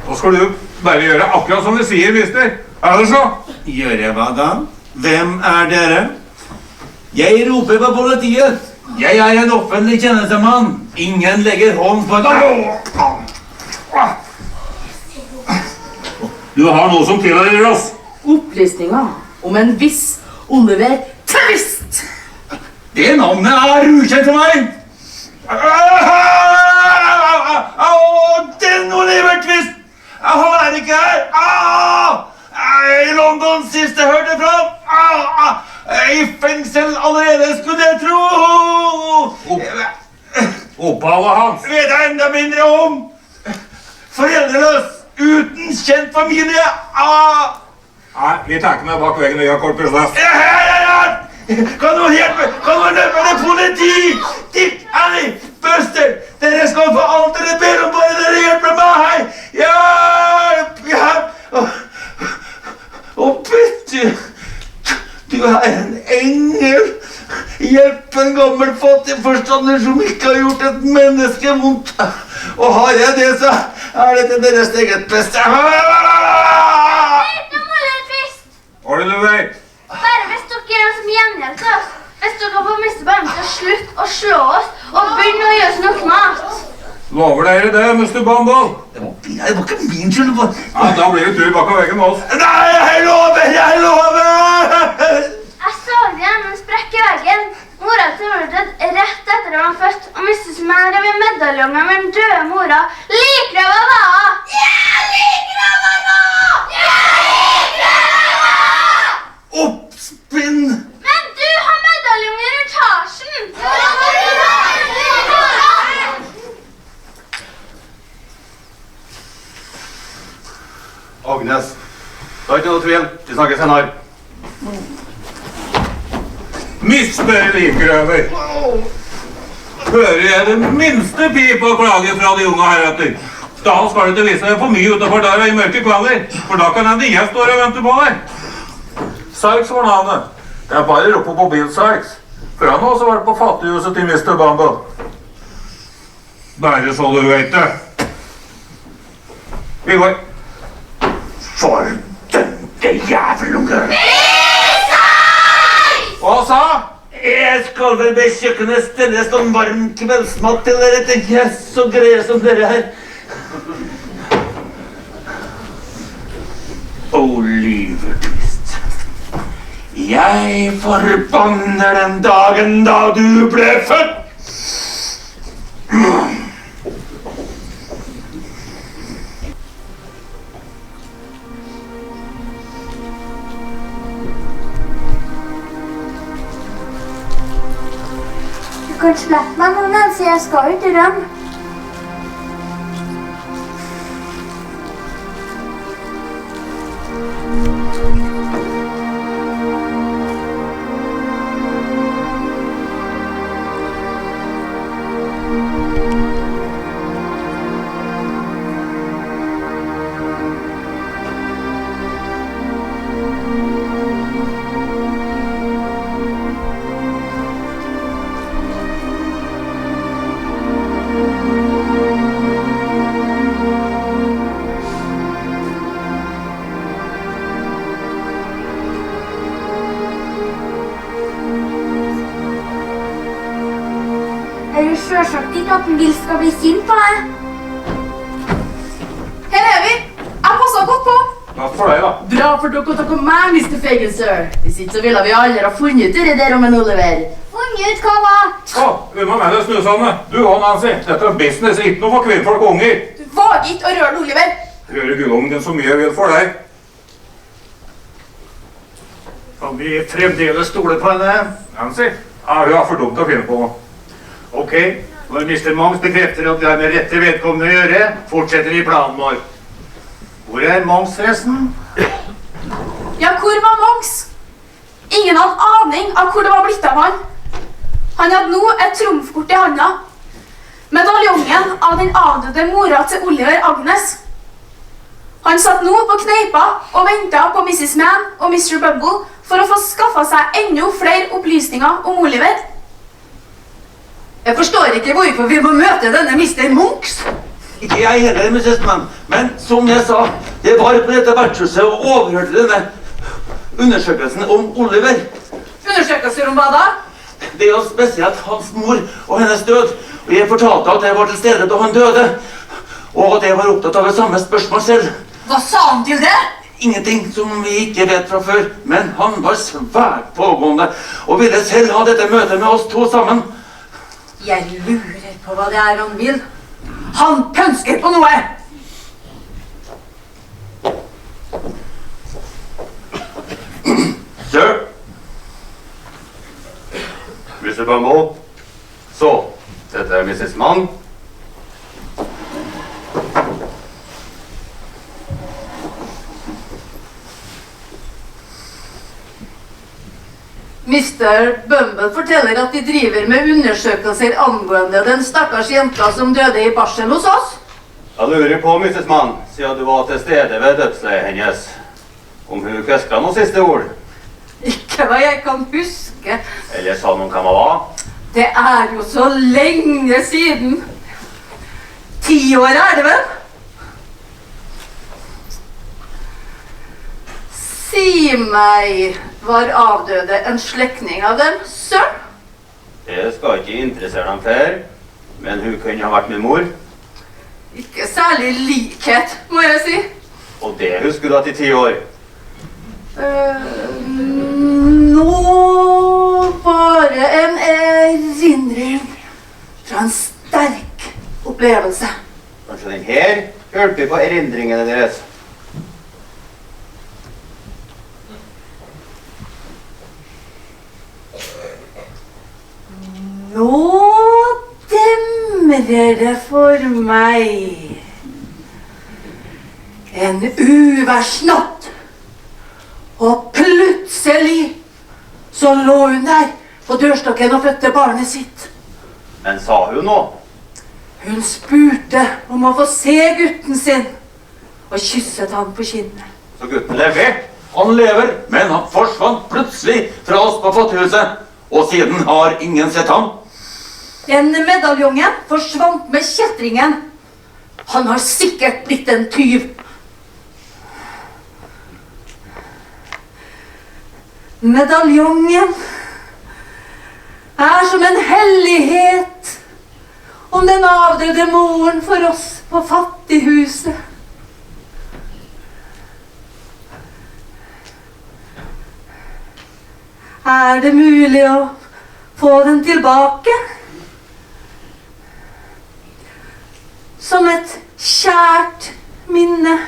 Da skal du bare gjøre akkurat som vi sier, mister. Er det så? Gjøre hva da? Hvem er dere? Jeg roper på politiet. Jeg er en offentlig tjenestemann. Ingen legger hånd på deg. Du har noe som tilhører oss. Opplysninger om en viss Oliver Twist. Det navnet er ukjent for meg. Den Oliver Twist. Han er ikke her. I London sist jeg hørte fra. I fengsel allerede, skulle jeg tro. Opphavet hans. Vet jeg enda mindre om. Foreldreløs. Uten kjent familie. Nei, vi tenker meg bak veggen og gjør korpusles. Kan du hjelpe? Kan du løpe med politi? Dick, Annie, Buster. Dere skal få alt dere ber om, bare dere hjelper meg. Hjelp. Og Betty, du er en engel. Hjelp en gammel fattig forstander som ikke har gjort et menneske vondt. Og har jeg det, så er det til deres eget beste. Hva er det du vet? Bare hvis dere er som gjengjeld til oss. Hvis dere får miste bare til å slutte å slå oss og begynne å gjøre oss nok mat. Lover dere det, Mr. Bumble? Det var ikke min skyld. Ja, da blir det tur bak veggen med oss. Nei, jeg lover! Jeg så det gjennom en sprekk i veggen. Mora til Mordred rett etter var født, og Mrs. Mann rev i medaljonger med den døde mora. Liker du hva da? Jeg liker det, mamma! Jeg liker det! Oppspinn! Men du har medaljonger i tasjen! Agnes, det er ikke noe tvil. Vi snakkes senere. Mister Likrøver. Hører jeg det minste pip og klage fra de unge heretter, da skal du ikke vise deg for mye utenfor døra i mørke kvelder, for da kan hende jeg står og venter på deg. Sykes var navnet. Det er bare rope på Bill Sykes, for han har også vært på fattighuset til Mr. Bumble. Bare så du vet det. Vi går. Fordømte jævelunger! Hva sa? Jeg skal vel be kjøkkenet stelle sånn varm kveldsmat til dere etter gjess og greier som dere her. Oliver Twist. Jeg forbanner den dagen da du ble født! Du kan slippe meg nå, Nancy. Jeg skal ikke rømme. Selvsagt ikke at Bill skal bli sint på deg. Her er vi. Jeg passer godt på. Takk for deg, da. Bra for dere med, Mr. Fagin, sir. Hvis ikke så ville vi alle ha funnet ut det der om en Oliver. Funnet ut hva da? Unna med deg snusene. Du og Nancy. Dette er business, ikke noe for kvinnfolk og unger. Du vager ikke å røre Oliver. Hører gullungen så mye jeg vil for deg. Kan vi fremdeles stole på henne? Nancy? Ja, hun er for dumt å finne på noe. Ok, når Mr. Monks bekrefter at vi har med rette vedkommende å gjøre, fortsetter vi planen vår. Hvor er Monks forresten? Ja, hvor var Monks? Ingen hadde aning av hvor det var blitt av han. Han hadde nå et trumfkort i handa. Medaljongen av den avdøde mora til Oliver, Agnes. Han satt nå på kneipa og ventet på Mrs. Mann og Mr. Bumble for å få skaffet seg enda flere opplysninger om Oliver. Jeg forstår ikke hvorfor vi må møte denne Mr. Monks. Ikke jeg heller, Mrs. Mann, men som jeg sa, jeg var på dette vertshuset og overhørte denne undersøkelsen om Oliver. Undersøkelser om hva da? Det er jo spesielt hans mor og hennes død, og jeg fortalte at jeg var til stede da han døde, og at jeg var opptatt av det samme spørsmål selv. Hva sa han til det? Ingenting som vi ikke vet fra før, men han var svært pågående og ville selv ha dette møtet med oss to sammen. Jeg lurer på hva det er han vil. Han pønsker på noe! Sir. Mr. Bumble. Så, dette er Mrs. Mann. Mr. Bumble forteller at de driver med undersøkelser angående den stakkars jenta som døde i barsel hos oss. Jeg lurer på, Mrs. Mann, siden du var til stede ved dødsleiet hennes, om hun køskla noen siste ord. Ikke hva jeg kan huske. Eller sa noen hvem hun var. Det er jo så lenge siden. 10 år er det vel? Si meg, var avdøde en slektning av dem, sir? Det skal ikke interessere dem for, men hun kunne ha vært min mor. Ikke særlig likhet, må jeg si. Og det husker du at i 10 år. Nå bare en erindring. opplevelse. Kanskje den her hjelper på erindringene deres. Nå demrer det for meg. En uværsnatt. Og plutselig så lå hun der på dørstokken og fødte barnet sitt. Men sa hun noe? Hun spurte om å få se gutten sin, og kysset han på kinnet. Så gutten lever? Han lever, men han forsvant plutselig fra oss på Fattighuset. Og siden har ingen sett ham. Den medaljongen forsvant med kjeltringen. Han har sikkert blitt en tyv. Medaljongen er som en hellighet om den avdøde moren for oss på Fattighuset. Er det mulig å få den tilbake? Som et kjært minne.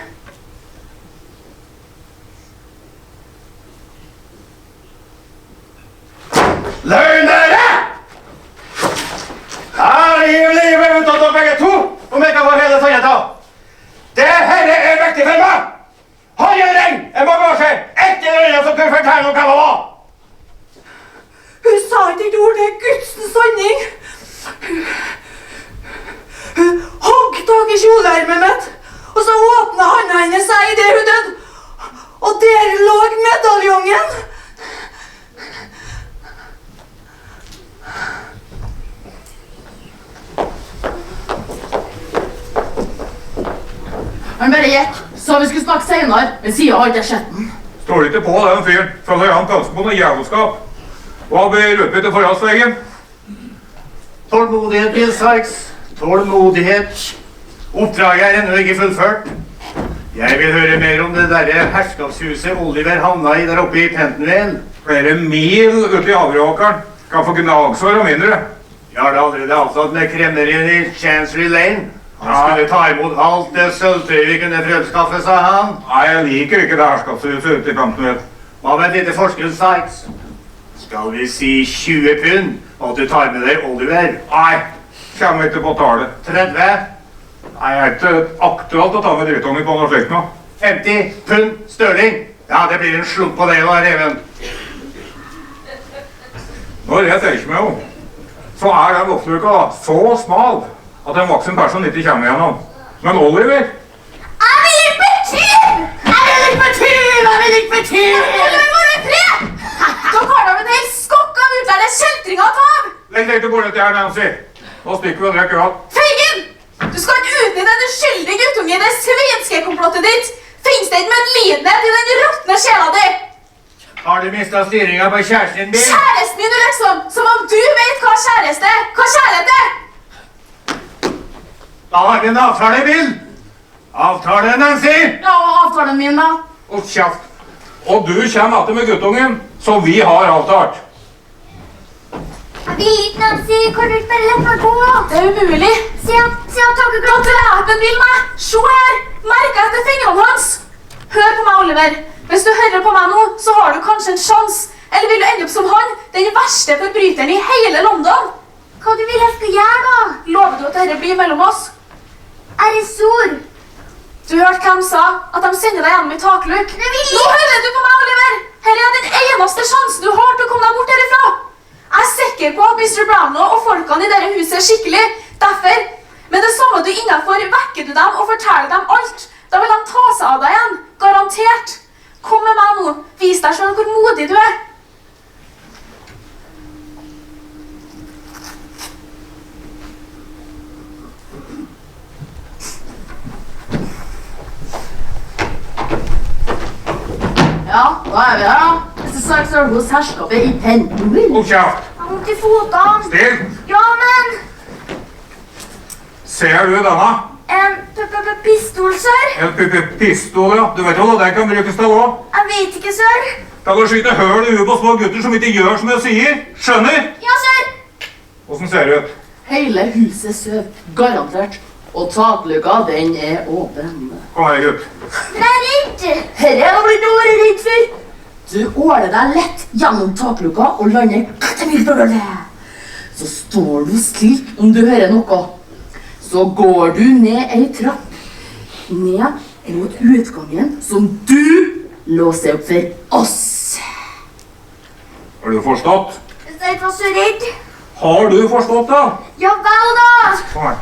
Løgnere! Her gir livet ut av dere begge to, om jeg kan få hele sannheten. Det her er viktig for meg. Har jeg ring, en bagasje, et eller annet som kan fortelle om hva det var. Hun sa ikke et ord, det er Gudsens sanning. Hun hogg tak i kjoleermet mitt, og så åpnet handa hennes seg i det hun døde. Og der lå medaljongen. Han bare gikk, så vi skulle snakke senere, men siden har ikke jeg sett den. Står ikke på den fyren, følger han pølse på noe jævelskap. Hva blir utbyttet for oss, Veggen? Tålmodighet, Bill Sykes. Tålmodighet. Oppdraget er ennå ikke fullført. Jeg vil høre mer om det derre herskapshuset Oliver havna i der oppe i Pentonville. Flere mil ute i havreåkeren. Kan få gnagsår og mindre. Jeg har det allerede avtalt med kremmerien i Chancery Lane. Han skulle ta imot alt det sølvtøyet vi kunne fremskaffe, sa han. Nei, jeg liker ikke det herskapshuset ute i Pentonville. Hva med et lite forskudd, Sykes? Skal vi si 20 pund, og at du tar med deg Oliver? Nei, kommer ikke på tallet. 30? Nei, jeg er ikke aktuelt å ta med dritungen på noe slikt nå. 50 pund sterling? Ja, det blir en slump på deg da, Reven. Når jeg tenker meg om, så er den lofteluka da så smal at en voksen person ikke kommer igjennom. Men Oliver? Jeg vil ikke betyr! Jeg vil ikke betyr! Oliver, hvor er fred? Dere har da med en hel skokk av utlærte kjeltringer av! Legg deg til bordet til her, Nancy. Nå stikker vi og drikker alt. Feigen! Du skal ikke utnytte en uskyldig guttunge i det svenske komplottet ditt. Finns det ikke medlidenhet i den råtne sjela di? Har du mistet styringen på kjæresten din? Kjæresten min, du liksom! Som om du vet hva kjæreste er! Hva kjærlighet er! Da har vi en avtale, Bill. Avtale, Nancy. Ja, avtalen min da. Og kjeft. Og du kommer etter med guttungen, som vi har avtalt. Jeg vil ikke, Nancy. Kan du ikke bare lette meg gå? Det er umulig. Se at dere Da drepen vil meg! Se her! Merk etter fingrene hans! Hør på meg, Oliver. Hvis du hører på meg nå, så har du kanskje en sjanse. Eller vil du ende opp som han, den verste forbryteren i hele London? Hva du vil jeg skal gjøre, da? Lover du at dette blir mellom oss? Er det sor? Du hørte hvem sa at de sender deg gjennom i takluk. Nå hører du på meg, Oliver! Her er den eneste sjansen du har til å komme deg bort herifra. Jeg er sikker på at Mr. Brownlow og folkene i dette huset er skikkelig. Derfor, med det samme du innenfor, vekker du dem og forteller dem alt. Da vil de ta seg av deg igjen. Garantert. Kom med meg nå. Vis deg selv hvor modig du er. Ja, da er vi her da. Mr. Sykes er hos herskapet i Pentonville. Og kjeft. Jeg må til fotene. Still. Ja, men... Ser du denne? En pistol, sir? En pistol, ja. Du vet jo hva den kan brukes til også. Jeg vet ikke, sir. Kan du skyte høl i huet på små gutter som ikke gjør som jeg sier? Skjønner? Ja, sir. Hvordan ser det ut? Hele huset søv, garantert. Og takluka, den åpen. Kom her, gutt. Men jeg er redd. Herre har blitt noe å være redd for. Du åler deg lett gjennom takluka og lander kattemil på gulvet. Så står du still om du hører noe. Så går du ned en trapp. Ned mot utgangen som du låser opp for oss. Har du forstått? Jeg var så redd. Har du forstått da? Ja vel da. Kom her.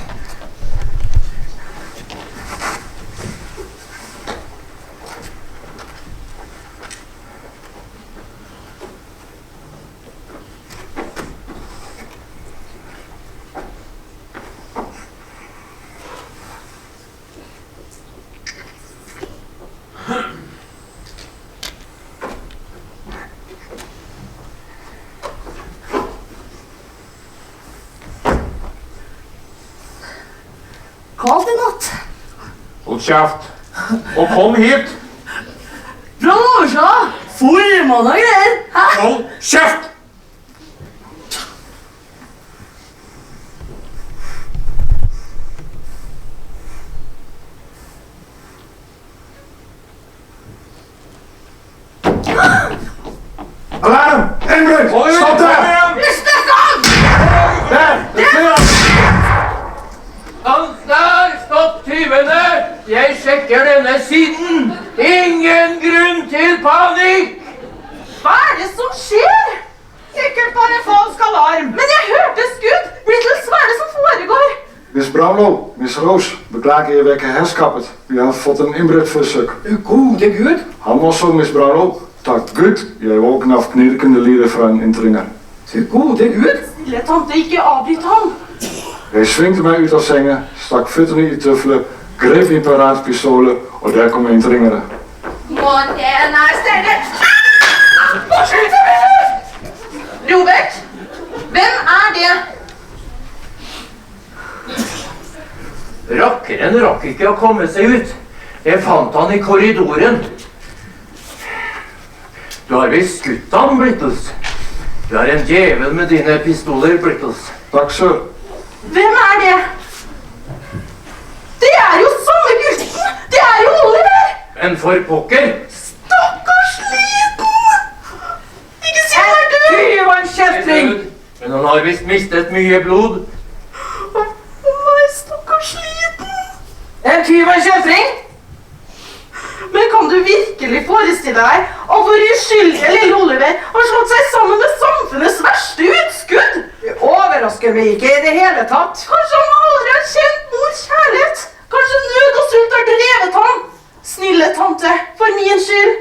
Kaldt i natt. Hold kjeft. Og kom hit. Fra Norsa, formann og greier. Hæ? Hold kjeft! Alarm! Engler! Stopp det! Der, stopp tyvene! Jeg sjekker denne siden. Ingen grunn til panikk! Hva er det som skjer? Sikkert bare falsk alarm. Men jeg hørte skudd. Brittles, hva er det som foregår? Miss Brownlow, Miss Roos, beklagen je wekken herskappet. U heeft fått een inbreukverzoek. Gode Gud. Han også, Miss Brownlow. Tak gut, jij ook af knirkende lieden voor een indringer. Gode Gud. Lille tante, ikke avbryt ham. Hij swinkte mij uit als sengen, stak futten in je tuffelen, greep in paraatpistolen en daar kom een indringeren. Måten er stedet. Robert, hvem er det? Rakkeren rakk ikke å komme seg ut. Jeg fant han i korridoren. Du har visst skutt ham, Brittles. Du er en djevel med dine pistoler, Brittles. Takk, sir. Hvem er det? Det er jo samme gutten! Det er jo Oliver! Men for pokker! Stakkars liten! Ikke si han er død! Det var en kjeltring! Men han har visst mistet mye blod. Nei, stakkars liten! En tyv og en kjeltring? Men kan du virkelig forestille deg at vår uskyldige lille Oliver har slått seg sammen med samfunnets verste utskudd? Det overrasker meg ikke i det hele tatt. Kanskje han aldri har kjent mors kjærlighet? Kanskje nød og sult har drevet ham? Snille tante, for min skyld,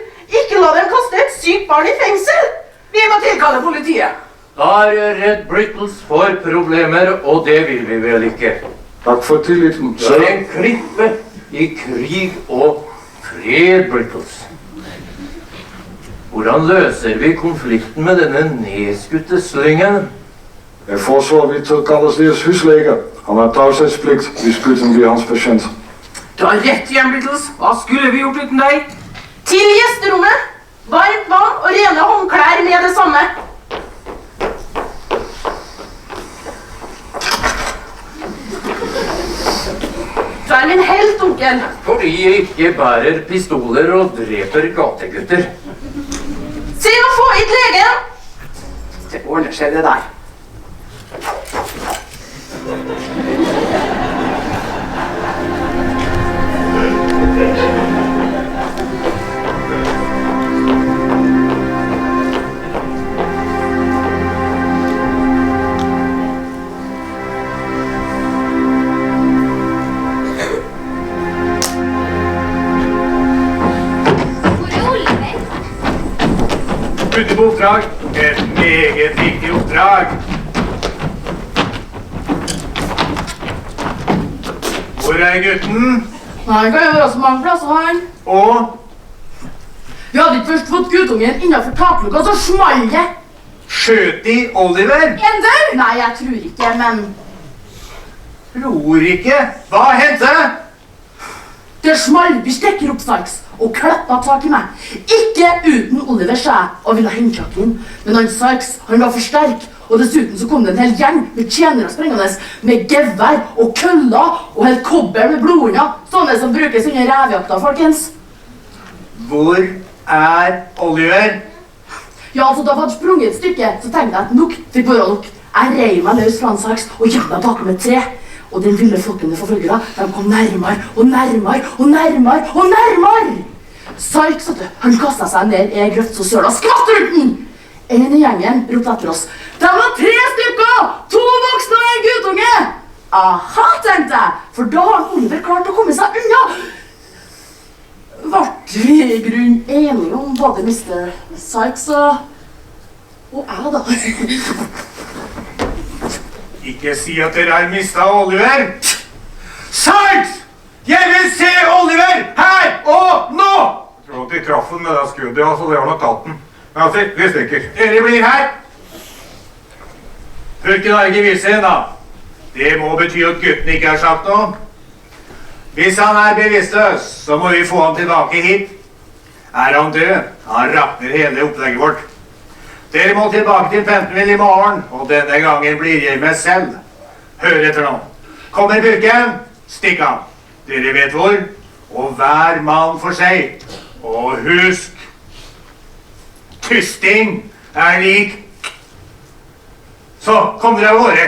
ikke la dem kaste et sykt barn i fengsel. Vi må tilkalle politiet. Da er jeg redd Brittles får problemer, og det vil vi vel ikke. Takk for tilliten, Du er en klippe i krig og fred, Brittles. Hvordan løser vi konflikten med denne nedskutte slyngen? Jeg foreslår vi tilkalles deres husleger. Han har taushetsplikt, vi skutten blir hans patient. Du har rett igjen, Brittles. Hva skulle vi gjort uten deg? Til gjesterommet! Varmt vann og rene håndklær med det samme. Du er min helt, onkel. Fordi jeg ikke bærer pistoler og dreper gategutter. Se å få hit legen! Det ordner seg det der. Ute på oppdrag. Et meget viktig oppdrag. Hvor er gutten? Nei, kan jo være så mange plasser, han. Og? Vi hadde ikke først fått guttungen innenfor taklukka, så small det. Skjøt de Oliver? En dør? Nei, jeg tror ikke, men... Tror ikke? Hva hendte? Det small, vi stekker opp Sykes og klappa tak i meg. Ikke uten Oliver, sa jeg, og ville hente tak inn. Men han Sykes, han var for sterk, Og dessuten så kom det en hel gjeng med tjenere sprengende med gevær og køller og helt kobber med blodhunder. Sånne som brukes under revjakta, folkens. Hvor Oliver? Ja, altså da vi hadde sprunget et stykke, så tenkte jeg at nok fikk være nok. Jeg rei meg løs fra en saks og gikk meg bakom et tre. Og den ville folkene forfølgere, de kom nærmere og nærmere og nærmere og nærmere. Sykes, han kastet seg ned i en grøft så søla skvatt rundt den. En i gjengen ropte etter oss. De var 3 stykker! 2 voksne og en guttunge! Aha, tenkte jeg, for da har Oliver klart å komme seg unna. Vart vi i grunn enige om både Mr. Sykes og jeg da. Ikke si at dere har mistet Oliver! Sykes! Jeg vil se Oliver her og nå! Jeg tror at de traff den med det skuddet, altså det var nok katten. Men altså, vi stikker. Dere blir her. Purken har ikke vist seg da. Det må bety at gutten ikke har sagt noe. Hvis han er bevisstløs, så må vi få han tilbake hit. Er han død, han rakner hele opplegget vårt. Dere må tilbake til Pentonville i morgen, og denne gangen blir jeg med selv. Hør etter nå. Kommer Purken, stikk han. Dere vet hvor, og hver mann for seg. Og husk, tysting er lik. Så, kom dere av gårde.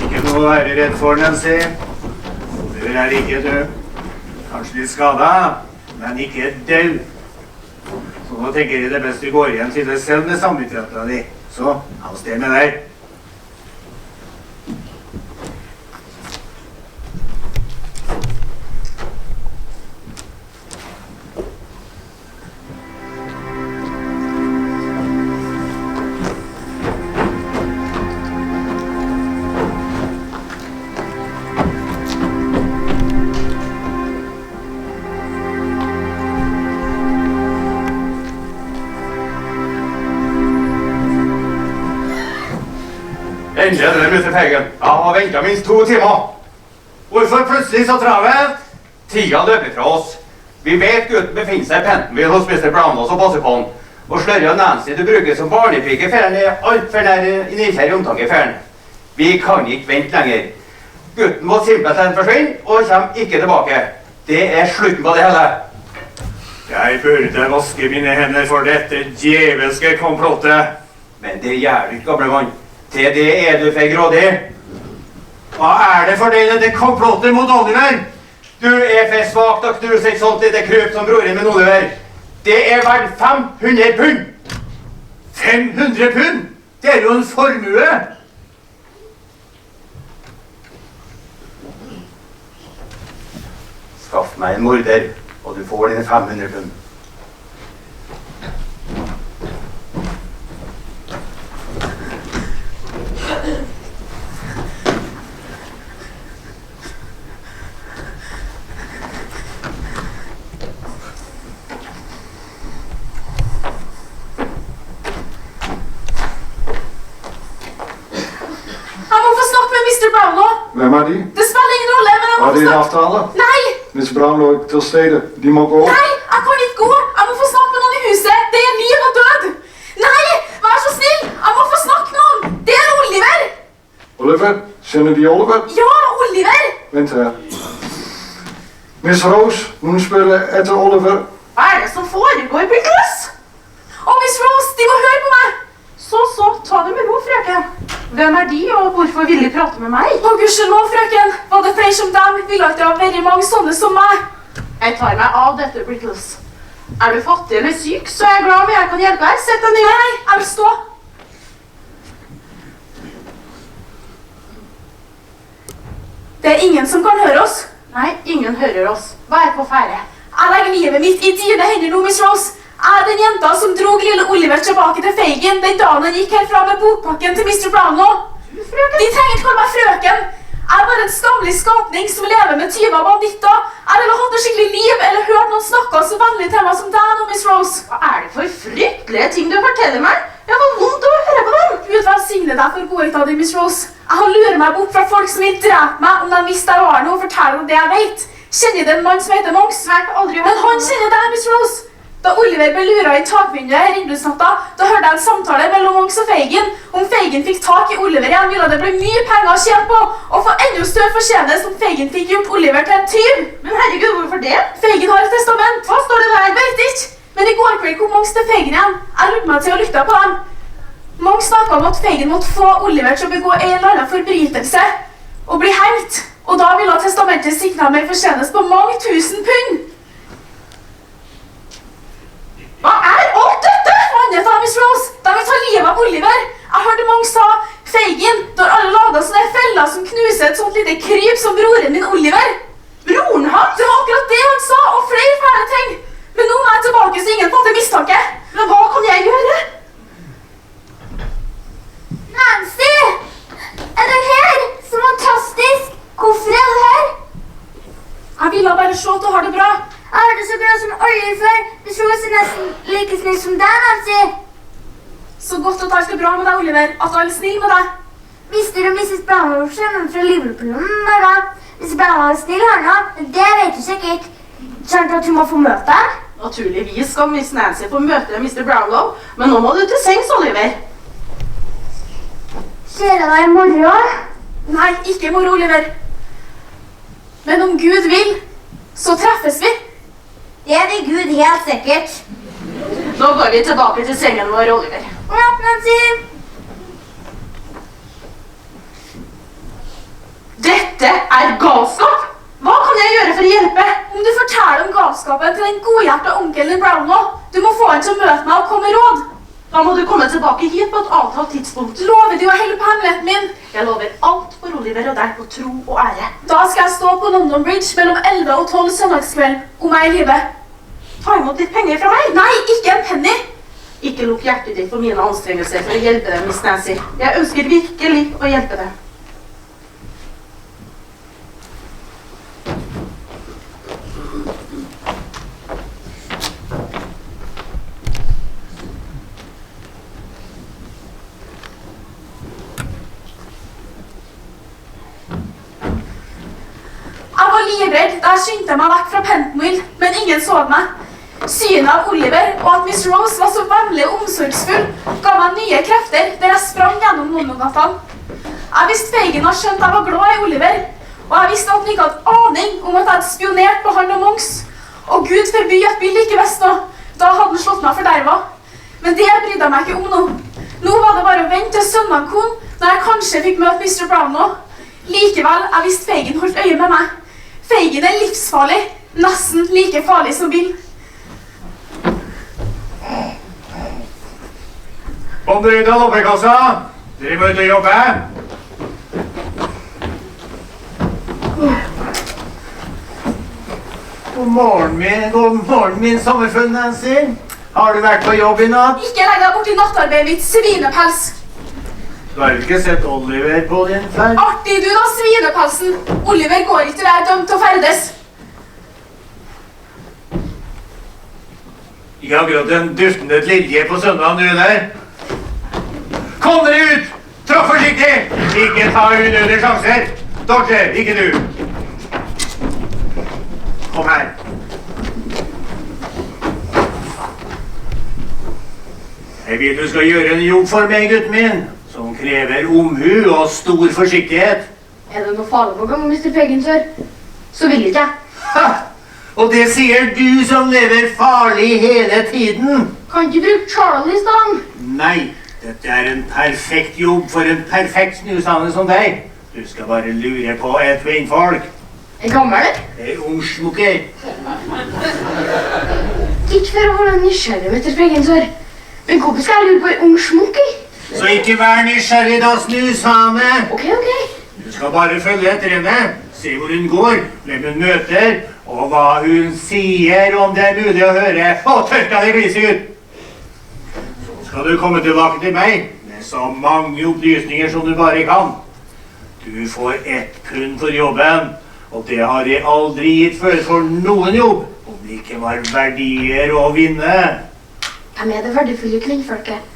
Ikke noe å være redd for, Nancy. Dere er ikke død. Kanskje litt skadet, men ikke død. Så nå tenker jeg det best du går igjen til deg selv med samvittigheten din. Så, av sted med deg. Endelig er det, Mr. Feigen. Jeg har ventet minst 2 timer. Hvorfor plutselig så travelt? Tida løper fra oss. Vi vet gutten befinner seg i Pentonville hos Mr. Brownlow som passer på han. Og Slørre og Nancy du bruker som barnepike før han er alt for nær i nidkjær omtanke for han. Vi kan ikke vente lenger. Gutten må simpelthen forsvinne og kommer ikke tilbake. Det er slutten på det hele. Jeg burde vaske mine hender for dette djevelske komplottet. Men det gjør du ikke, gamle mann. Til det er du for grådig. Hva er det for deg dette komplottet mot Oliver? Du er for svagt og knuse et sånt lite kryp som broren min Oliver. Det er verdt 500 pund. 500 pund? Det er jo en formue. Skaff meg en morder, og du får dine 500 pund. Hvem er de? Det spiller ingen rolle, men jeg må Har de en snakke. avtale? Nei! Mr. Brownlow til stede. De må gå. Nei, jeg kan ikke gå. Jeg må få snakke med noen i huset. Det er liv og død. Nei, vær så snill. Jeg må få snakke med noen. Det er Oliver. Oliver? Kjenner de Oliver? Ja, Oliver. Vent her. Miss Rose, noen spør etter Oliver. Hva er det som foregår, Brickles? Å, Miss Rose, de må høre på meg. Så, ta det med ro, frøken. Hvem er de, og hvorfor vil de prate med meg? Å, gudskjelov, frøken. Var det flere som dem? Vil at det var veldig mange sånne som meg. Jeg tar meg av dette, Brickles. Er du fattig eller syk, så er jeg glad om jeg kan hjelpe deg. Sett deg ned. Nei, jeg vil stå. Det er ingen som kan høre oss. Nei, ingen hører oss. Hva er på ferde? Jeg legger livet mitt i dine hender nå, Miss Rose. Jeg er den jenta som drog lille Oliver tilbake til Feigen den dagen han gikk herfra med bokpakken til Mr. Brownlow. De trenger ikke kalle meg frøken. Jeg er bare en skammelig skapning som lever med tyver og banditter. Jeg ville hatt et skikkelig liv eller hørt noen snakke så vennlig til meg som deg nå, Miss Rose. Hva er det for fryktelige ting du forteller meg? Jeg har vondt av å høre på dem. Gud velsigne deg for godheten din, Miss Rose. Jeg har luret meg bort fra folk som vil drepe meg om de visste jeg var noe og forteller om det jeg vet. Kjenner du en mann som heter Monks? Nei, aldri hørt. Men han kjenner deg, Miss Rose. Da Oliver ble luret i takvinduet her innbruddsnatta, da hørte jeg en samtale mellom Monks og Fagin. Om Fagin fikk tak i Oliver igjen, ville det bli mye penger å tjene på, og for enda større fortjeneste om Fagin fikk gjort Oliver til en tyv. Men herregud, hvorfor det? Fagin har et testament. Hva står det der? Vet ikke. Men i går kveld kom Monks til Fagin igjen. Jeg lurte meg til å lytte på dem. Monks snakket om at Fagin måtte få Oliver til å begå en eller annen forbrytelse og bli hengt. Og da ville testamentet sikre ham en fortjeneste på mange tusen pund. Hva er alt dette? Vannet av Miss Rose. De vil ta livet av Oliver. Jeg hørte mange sa Fagin, når alle laget sånne feller som knuser et sånt lite kryp som broren min Oliver. Broren hans? Det var akkurat det han sa, og flere fæle ting. Men nå er jeg tilbake, så ingen fatter mistanke. Men hva kan jeg gjøre? Nancy! Er du her? Så fantastisk! Hvorfor er du her? Jeg ville bare se at du har det bra. Jeg har det så bra som aldri før. Du tror jeg er nesten like snill som deg, Nancy. Så godt at alt er bra med deg, Oliver. At alle er snill med deg. Mr. og Mrs. Brownlow kommer fra Liverpool om morgenen. Mrs. Brownlow er snill her nå, men det vet du sikkert. Skjønt at du må få møte dem? Naturligvis skal Miss Nancy få møte Mr. Brownlow, men nå må du til sengs, Oliver. Ser jeg deg i morgen? Nei, ikke i morgen, Oliver. Men om Gud vil, så treffes vi. Det vil Gud helt sikkert. Nå går vi tilbake til sengen vår, Oliver. God natt, Nancy. Dette er galskap! Hva kan jeg gjøre for å hjelpe? Om du forteller om galskapen til den godhjertet onkelen Brownlow, du må få han til å møte meg og komme med råd. Da må du komme tilbake hit på et avtalt tidspunkt. Lover du å holde på hemmeligheten min? Jeg lover alt for Oliver og deg på tro og ære. Da skal jeg stå på London Bridge mellom 11 og 12 søndagskveld, om jeg er i livet. Ta imot litt penger fra meg. Nei, ikke en penny. Ikke lukk hjertet ditt for mine anstrengelser for å hjelpe dem, Miss Nancy. Jeg ønsker virkelig å hjelpe dem. Jeg var livredd da jeg skyndte meg vekk fra Pentonville, men ingen så meg. Synet av Oliver og at Miss Rose var så vennlig og omsorgsfull, ga meg nye krefter der jeg sprang gjennom London-nattene. Jeg visste Fagin har skjønt jeg var glad i Oliver, og jeg visste at han ikke hadde aning om at jeg hadde spionert på han og Monks. Og Gud forby at Bill ikke visste noe, da hadde han slått meg for derva. Men det brydde jeg meg ikke om nå. Nå var det bare å vente til søndagen kom, når jeg kanskje fikk møte Mr. Brownlow. Likevel, jeg visste Fagin holdt øye med meg. Fagin er livsfarlig, nesten like farlig som Bill. Kom dere ut av loppekassa. Dere må ut og jobbe. God morgen min sommerfugl, Nancy. Har du vært på jobb i natt? Ikke legg deg bort i nattarbeidet mitt, svinepels. Du har ikke sett Oliver på din ferd? Artig du da, svinepelsen. Oliver går ikke der dømt til å ferdes. Ikke akkurat en duftende lilje på søndagen, du der. Kom dere ut! Tråkk forsiktig! Ikke ta unødige sjanser. Dodger, ikke du. Kom her. Jeg vil du skal gjøre en jobb for meg, gutten min, som krever omhu og stor forsiktighet. Er det noe farlig på gang, Mr. Fagin, sir? Så vil ikke jeg. Ha! Og det sier du som lever farlig hele tiden. Kan ikke bruke Charlie i stedet. Nei, dette er en perfekt jobb for en perfekt snusane som deg. Du skal bare lure på et kvinnfolk. En gammel? En ung smukker. Ikke for å være nysgjerrig, Mr. Fagin, sir. Men hvorfor skal jeg lure på en ung smukker? Så ikke vær nysgjerrig da, snusane. Ok. Du skal bare følge etter henne. Se hvor hun går, hvem hun møter, og hva hun sier, om det er mulig å høre. Og tørk deg i gliset ut! Så skal du komme tilbake til meg med så mange opplysninger som du bare kan. Du får 1 pund for jobben, og det har jeg aldri gitt før for noen jobb, om det ikke var verdier å vinne. Hvem er det verdifulle kvinnfolket?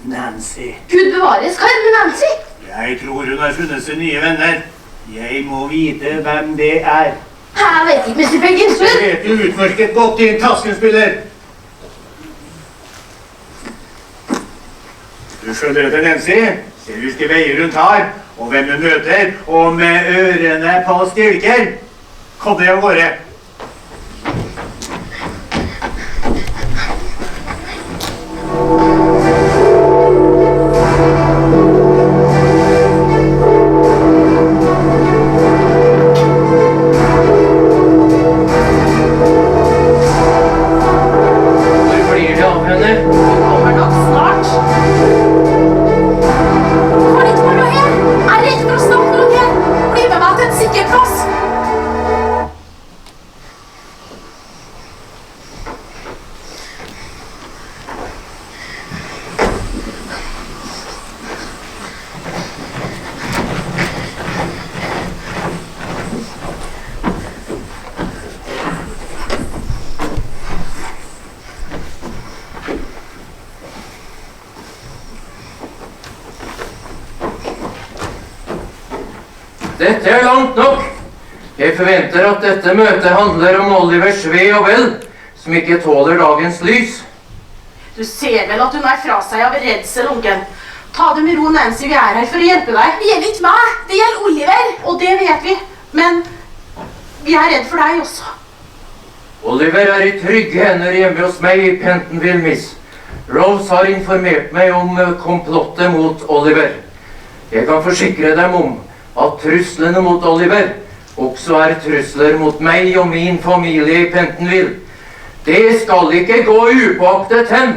Nancy. Gud bevares, hva er det med Nancy? Jeg tror hun har funnet seg nye venner. Jeg må vite hvem det er. Jeg vet ikke, Mr. Fagin. Det vet du utmerket godt, din taskenspiller. Du følger etter Nancy, ser hvilke veier hun tar, og hvem hun møter, og med ørene på stilker. Kom deg av gårde. Dette er langt nok. Jeg forventer at dette møtet handler om Olivers ve og vel, som ikke tåler dagens lys. Du ser vel at hun er fra seg av redsel, onkel. Ta det med ro, Nancy, vi er her for å hjelpe deg. Det gjelder ikke meg, det gjelder Oliver. Og det vet vi, men vi er redd for deg også. Oliver er i trygge hender hjemme hos meg i Pentonville, miss. Rose har informert meg om komplottet mot Oliver. Jeg kan forsikre dem om at truslene mot Oliver også er trusler mot meg og min familie i Pentonville. Det skal ikke gå upåaktet hen,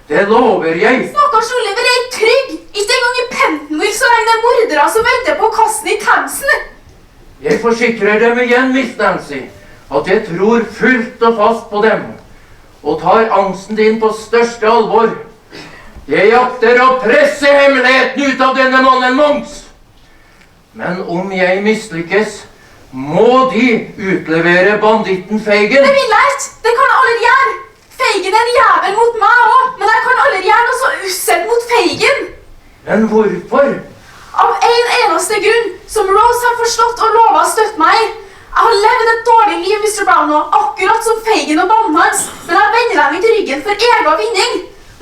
det lover jeg. Stakkars Oliver er trygg. Ikke engang i Pentonville så lenge det er mordere som venter på kassen i Thamesen. Jeg forsikrer dem igjen, Miss Nancy, at jeg tror fullt og fast på dem, og tar angsten din på største alvor. Jeg jakter å presse hemmeligheten ut av denne mannen Monks. Men om jeg mislykkes, må de utlevere banditten Fagin. Det vil jeg ikke. Det kan jeg aldri gjøre. Fagin er en jævel mot meg også, men jeg kan aldri gjøre noe så usselt mot Fagin. Men hvorfor? Av en eneste grunn, som Rose har forstått og lovet å støtte meg. Jeg har levd et dårlig liv, Mr. Brownlow, akkurat som Fagin og banen hans, men jeg vender dem ikke ryggen for egen vinning.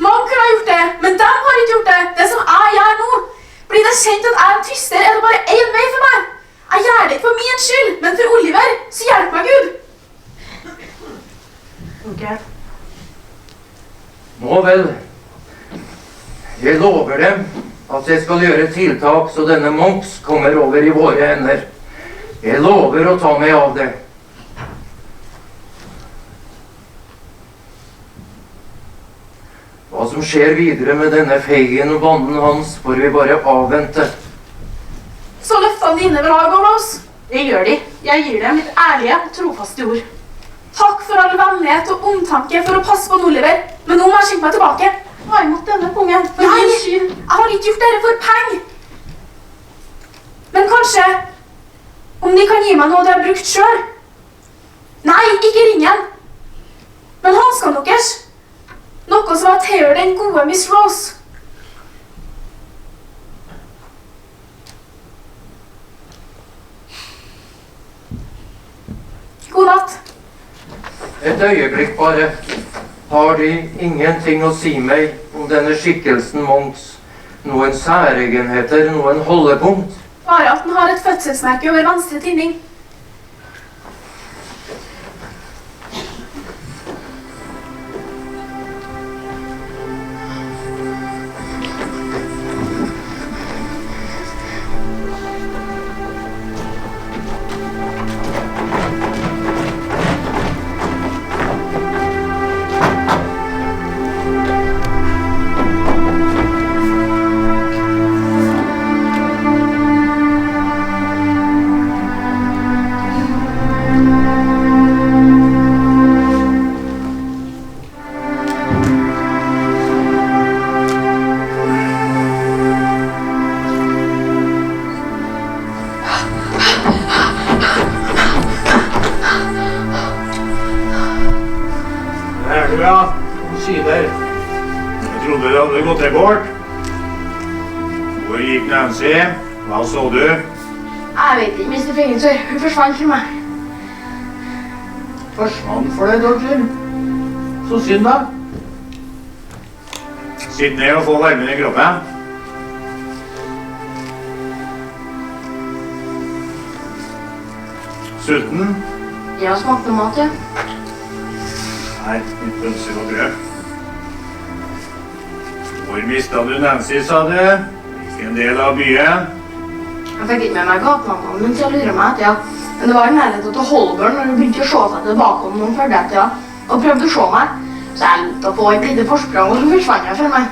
Mange kunne ha gjort det, men de har ikke gjort det. Det som jeg gjør nå. Blir det kjent at jeg er en tyster, er det bare en vei for meg. Jeg gjør det ikke for min skyld, men for Oliver, så hjelp meg Gud. Okay. Nå vel, jeg lover dem at jeg skal gjøre tiltak så denne Monks kommer over i våre hender. Jeg lover å ta meg av det. Hva som skjer videre med denne Fagin og banden hans, får vi bare avvente. Så løftene dine vil ha over oss. Det gjør de. Jeg gir dem mitt ærlige og trofaste ord. Takk for all vennlighet og omtanke for å passe på Oliver. Men nå må jeg skynde meg tilbake. Ta imot denne kongen. For Nei, min skyld. Jeg har ikke gjort dere for penger. Men kanskje om de kan gi meg noe de har brukt selv. Nei, ikke ringen. Men hanskene deres. Noe som har tilhørt den gode Miss Rose. God natt. Et øyeblikk bare. Har de ingenting å si meg om denne skikkelsen Monks? Noen særegenheter, noen holdepunkt? Bare at den har et fødselsmerke over venstre tinning. Omsider. Jeg trodde det hadde gått deg bort. Hvor gikk Nancy? Hva så du? Jeg vet ikke, Mr. Fagin, sir. Hun forsvant fra meg. forsvant for deg, Dodger. Så synd da. Sitt ned og få varmen i kroppen. Sulten? Jeg smakte mat, ja. Her, litt pølser og brød. Hvor mistet du Nancy, sa du? Hvilken del av byen? Jeg fikk ikke med meg gatenavnene mens jeg lurer meg etter, ja. Men det var i nærheten til Holborn når du begynte å se seg tilbake om noen følte etter, ja. Og prøvde å se meg. Så jeg lot å få et lite forsprang, og så forsvant jeg for meg.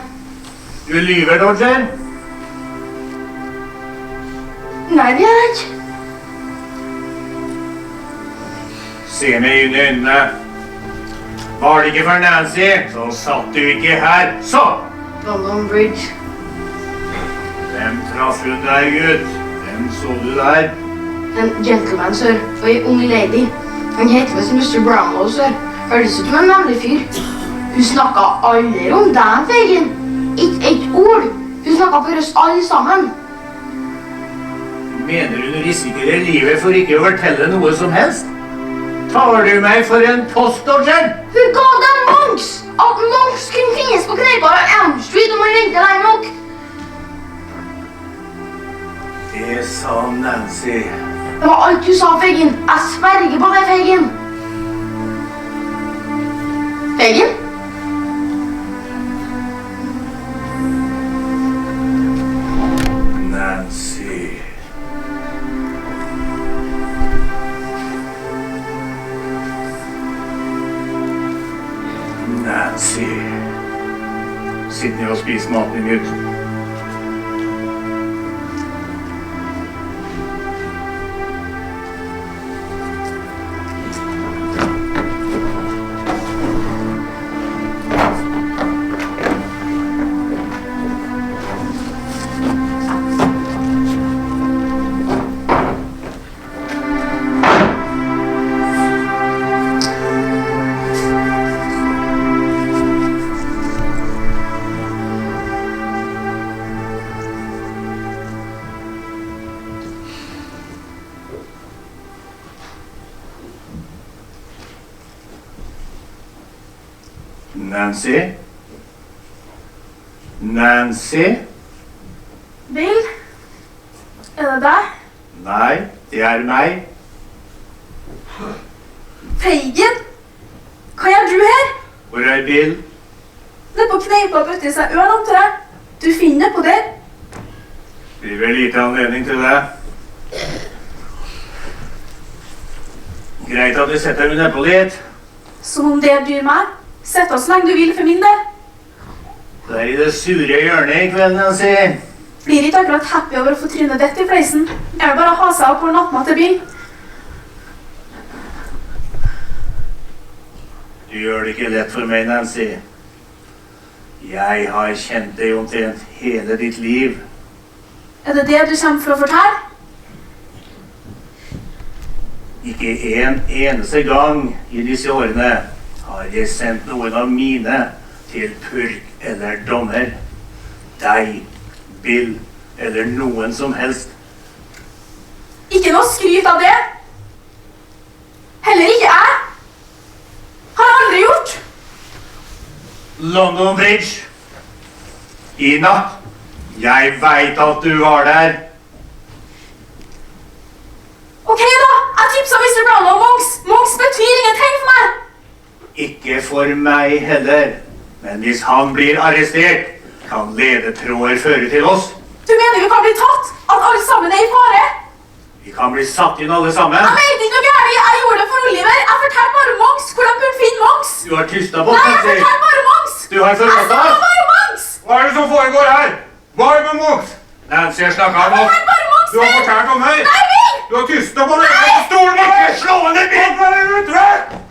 Du lyver, Dodger. Nei, det gjør jeg ikke. Se meg inn i øynene. Var det ikke for Nancy, så satt du ikke her. Så! London Bridge. Hvem traff hun der, gutt? Hvem så du der? En gentleman, sir, og en ung lady. Han heter visst Mr. Brownlow, sir. Høres ut som en nemlig fyr. Hun snakket aldri om deg, Fagin. Ikke et ord. Hun snakket for oss alle sammen. Mener hun risikerer livet for ikke å fortelle noe som helst? Tar du meg for en postdodger? Hun ga dem Monks! At Monks kunne finnes på kneipa i Elm Street om man venter lenge nok. Det sa Nancy. Det var alt du sa, Fagin. Jeg sverger på deg, Fagin. Fagin? Nancy. Nancy. Sitt ned og spis maten din, gutt. Nancy? Nancy? Bill? Er det deg? Nei, det er meg. Fagin? Hva gjør du her? Hvor er Bill? Det er på kneipa bøtte seg øl, antar jeg. Du finner det på der. Blir vel lite anledning til det. Greit at du setter deg nedpå litt. Som om det bryr meg. Sett oss så lenge du vil for min del. Det er i det sure hjørnet i kveld, Nancy. Blir ikke akkurat happy over å få trynet ditt i fleisen. Jeg vil bare ha seg opp på nattmat til byen. Du gjør det ikke lett for meg, Nancy. Jeg har kjent deg omtrent hele ditt liv. Er det det du kommer for å fortelle? Ikke en eneste gang i disse årene har jeg sendt noen av mine til purk eller dommer. Deg, Bill, eller noen som helst. Ikke noe skryt av det. Heller ikke jeg. Har aldri gjort. London Bridge. I natt. Jeg vet at du var der. Ok da, jeg tipset Mr. Brownlow og Monks. Monks betyr ingenting for meg. Ikke for meg heller. Men hvis han blir arrestert, kan ledetråder føre til oss. Du mener vi kan bli tatt? At alle sammen er i fare? Vi kan bli satt inn alle sammen. Jeg vet ikke noe gærlig. Jeg gjorde det for Oliver. Jeg fortalte bare Monks. Hvordan kunne finne Monks? Du har tystet på, Nei, jeg fortalte bare Monks. Du har forlatt Jeg snakket bare Monks. Hva er det som foregår her? Hva er det med Monks? Nancy har snakket om oss. Du har fortalt om meg. Nei, Bill. Du har tystet på meg. Stolen må ikke slå henne, Bill. Hva er det utrett?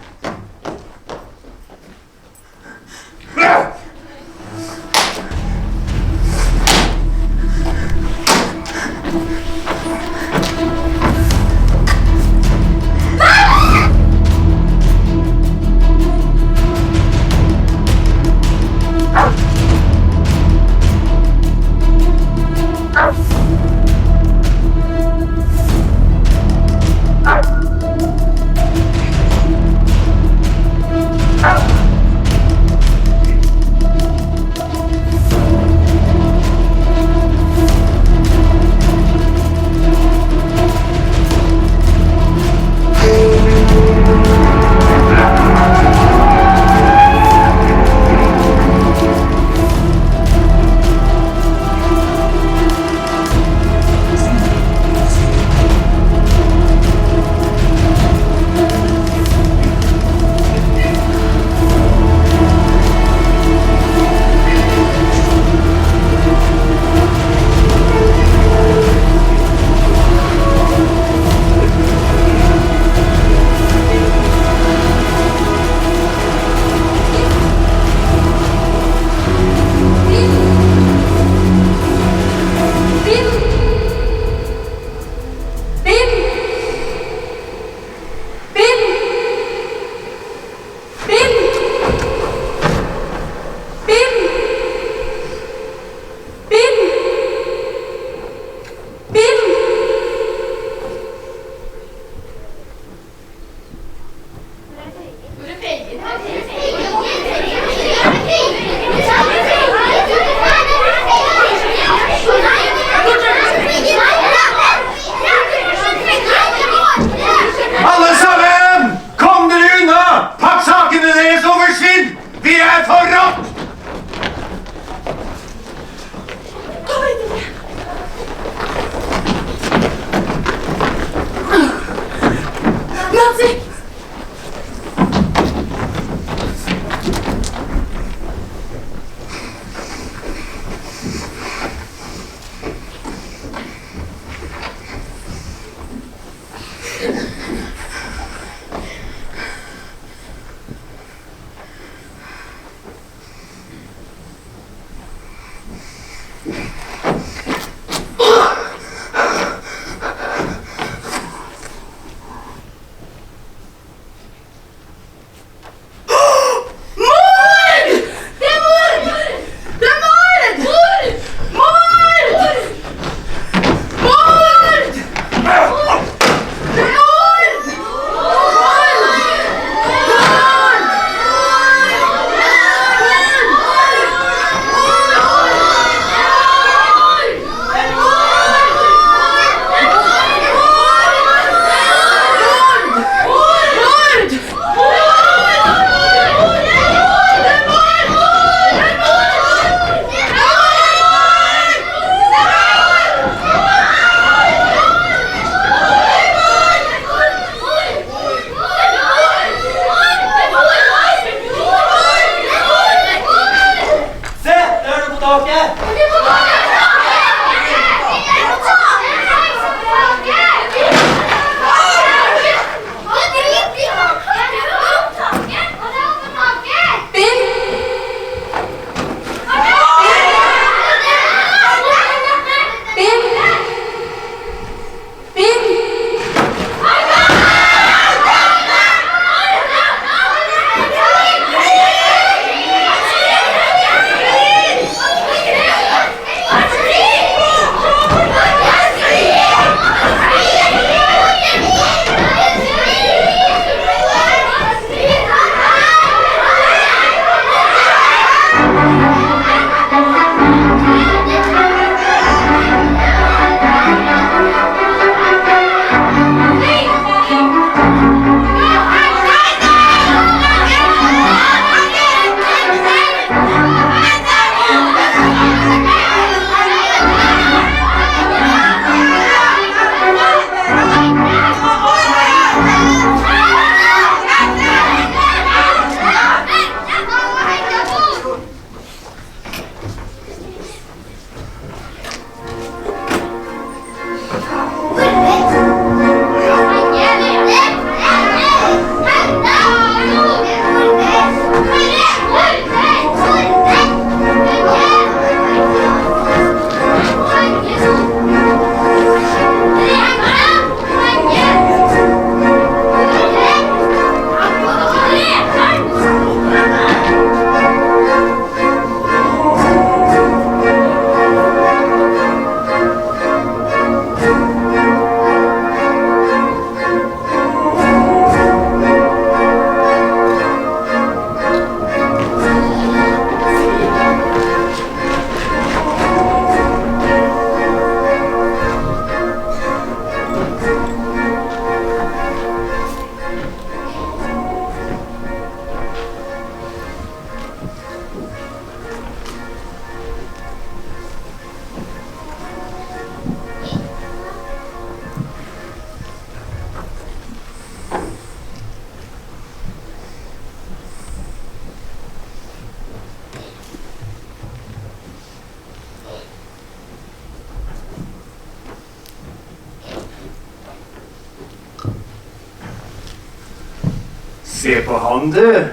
Se på han, du.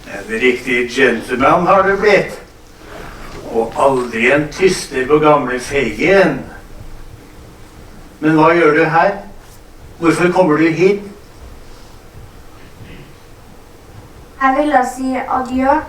En riktig gentleman har du blitt. Og aldri en tyster på gamle Feigen. Men hva gjør du her? Hvorfor kommer du hit? Jeg ville si adjø.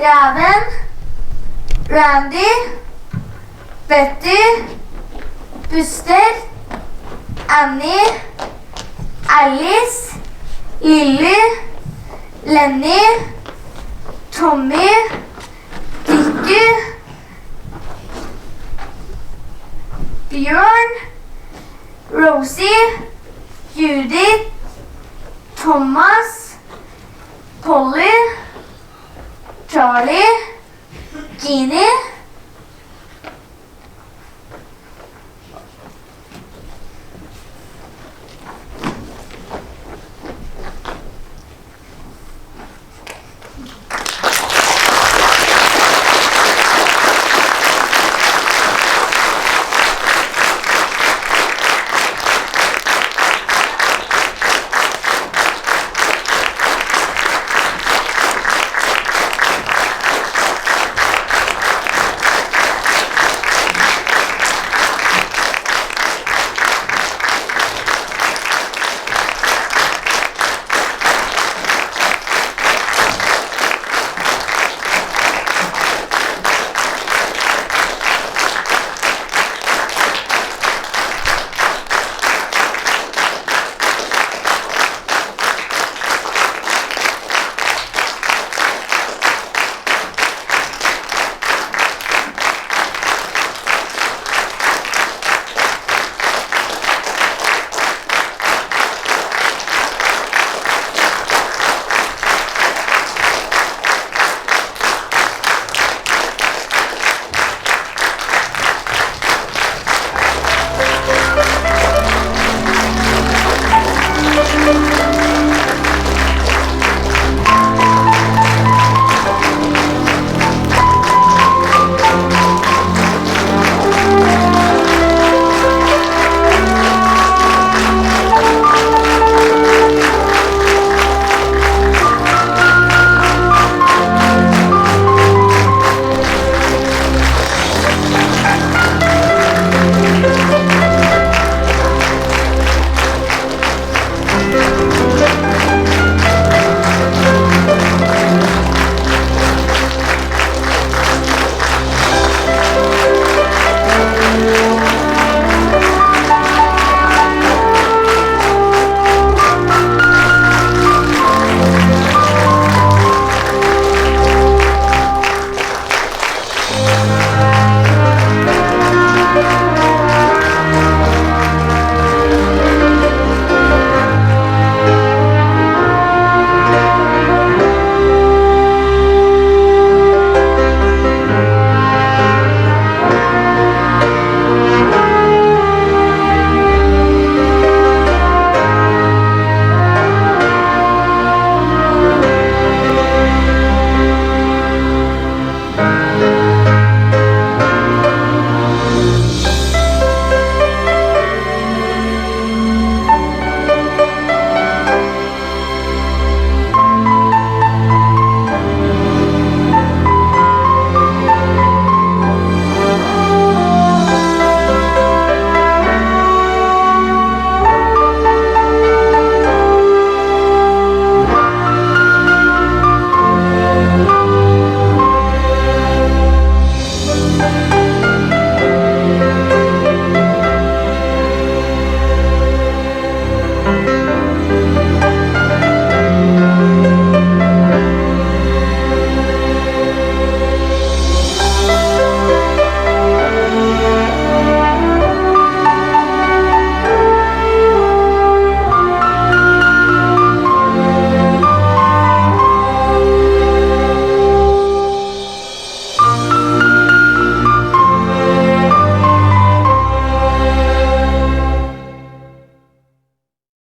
Raven, Randy, Betty, Buster, Annie, Alice, Lily, Lenny, Tommy, Dickie, Bjørn, Rosie, Judith, Thomas, Polly, Charlie, Jeannie,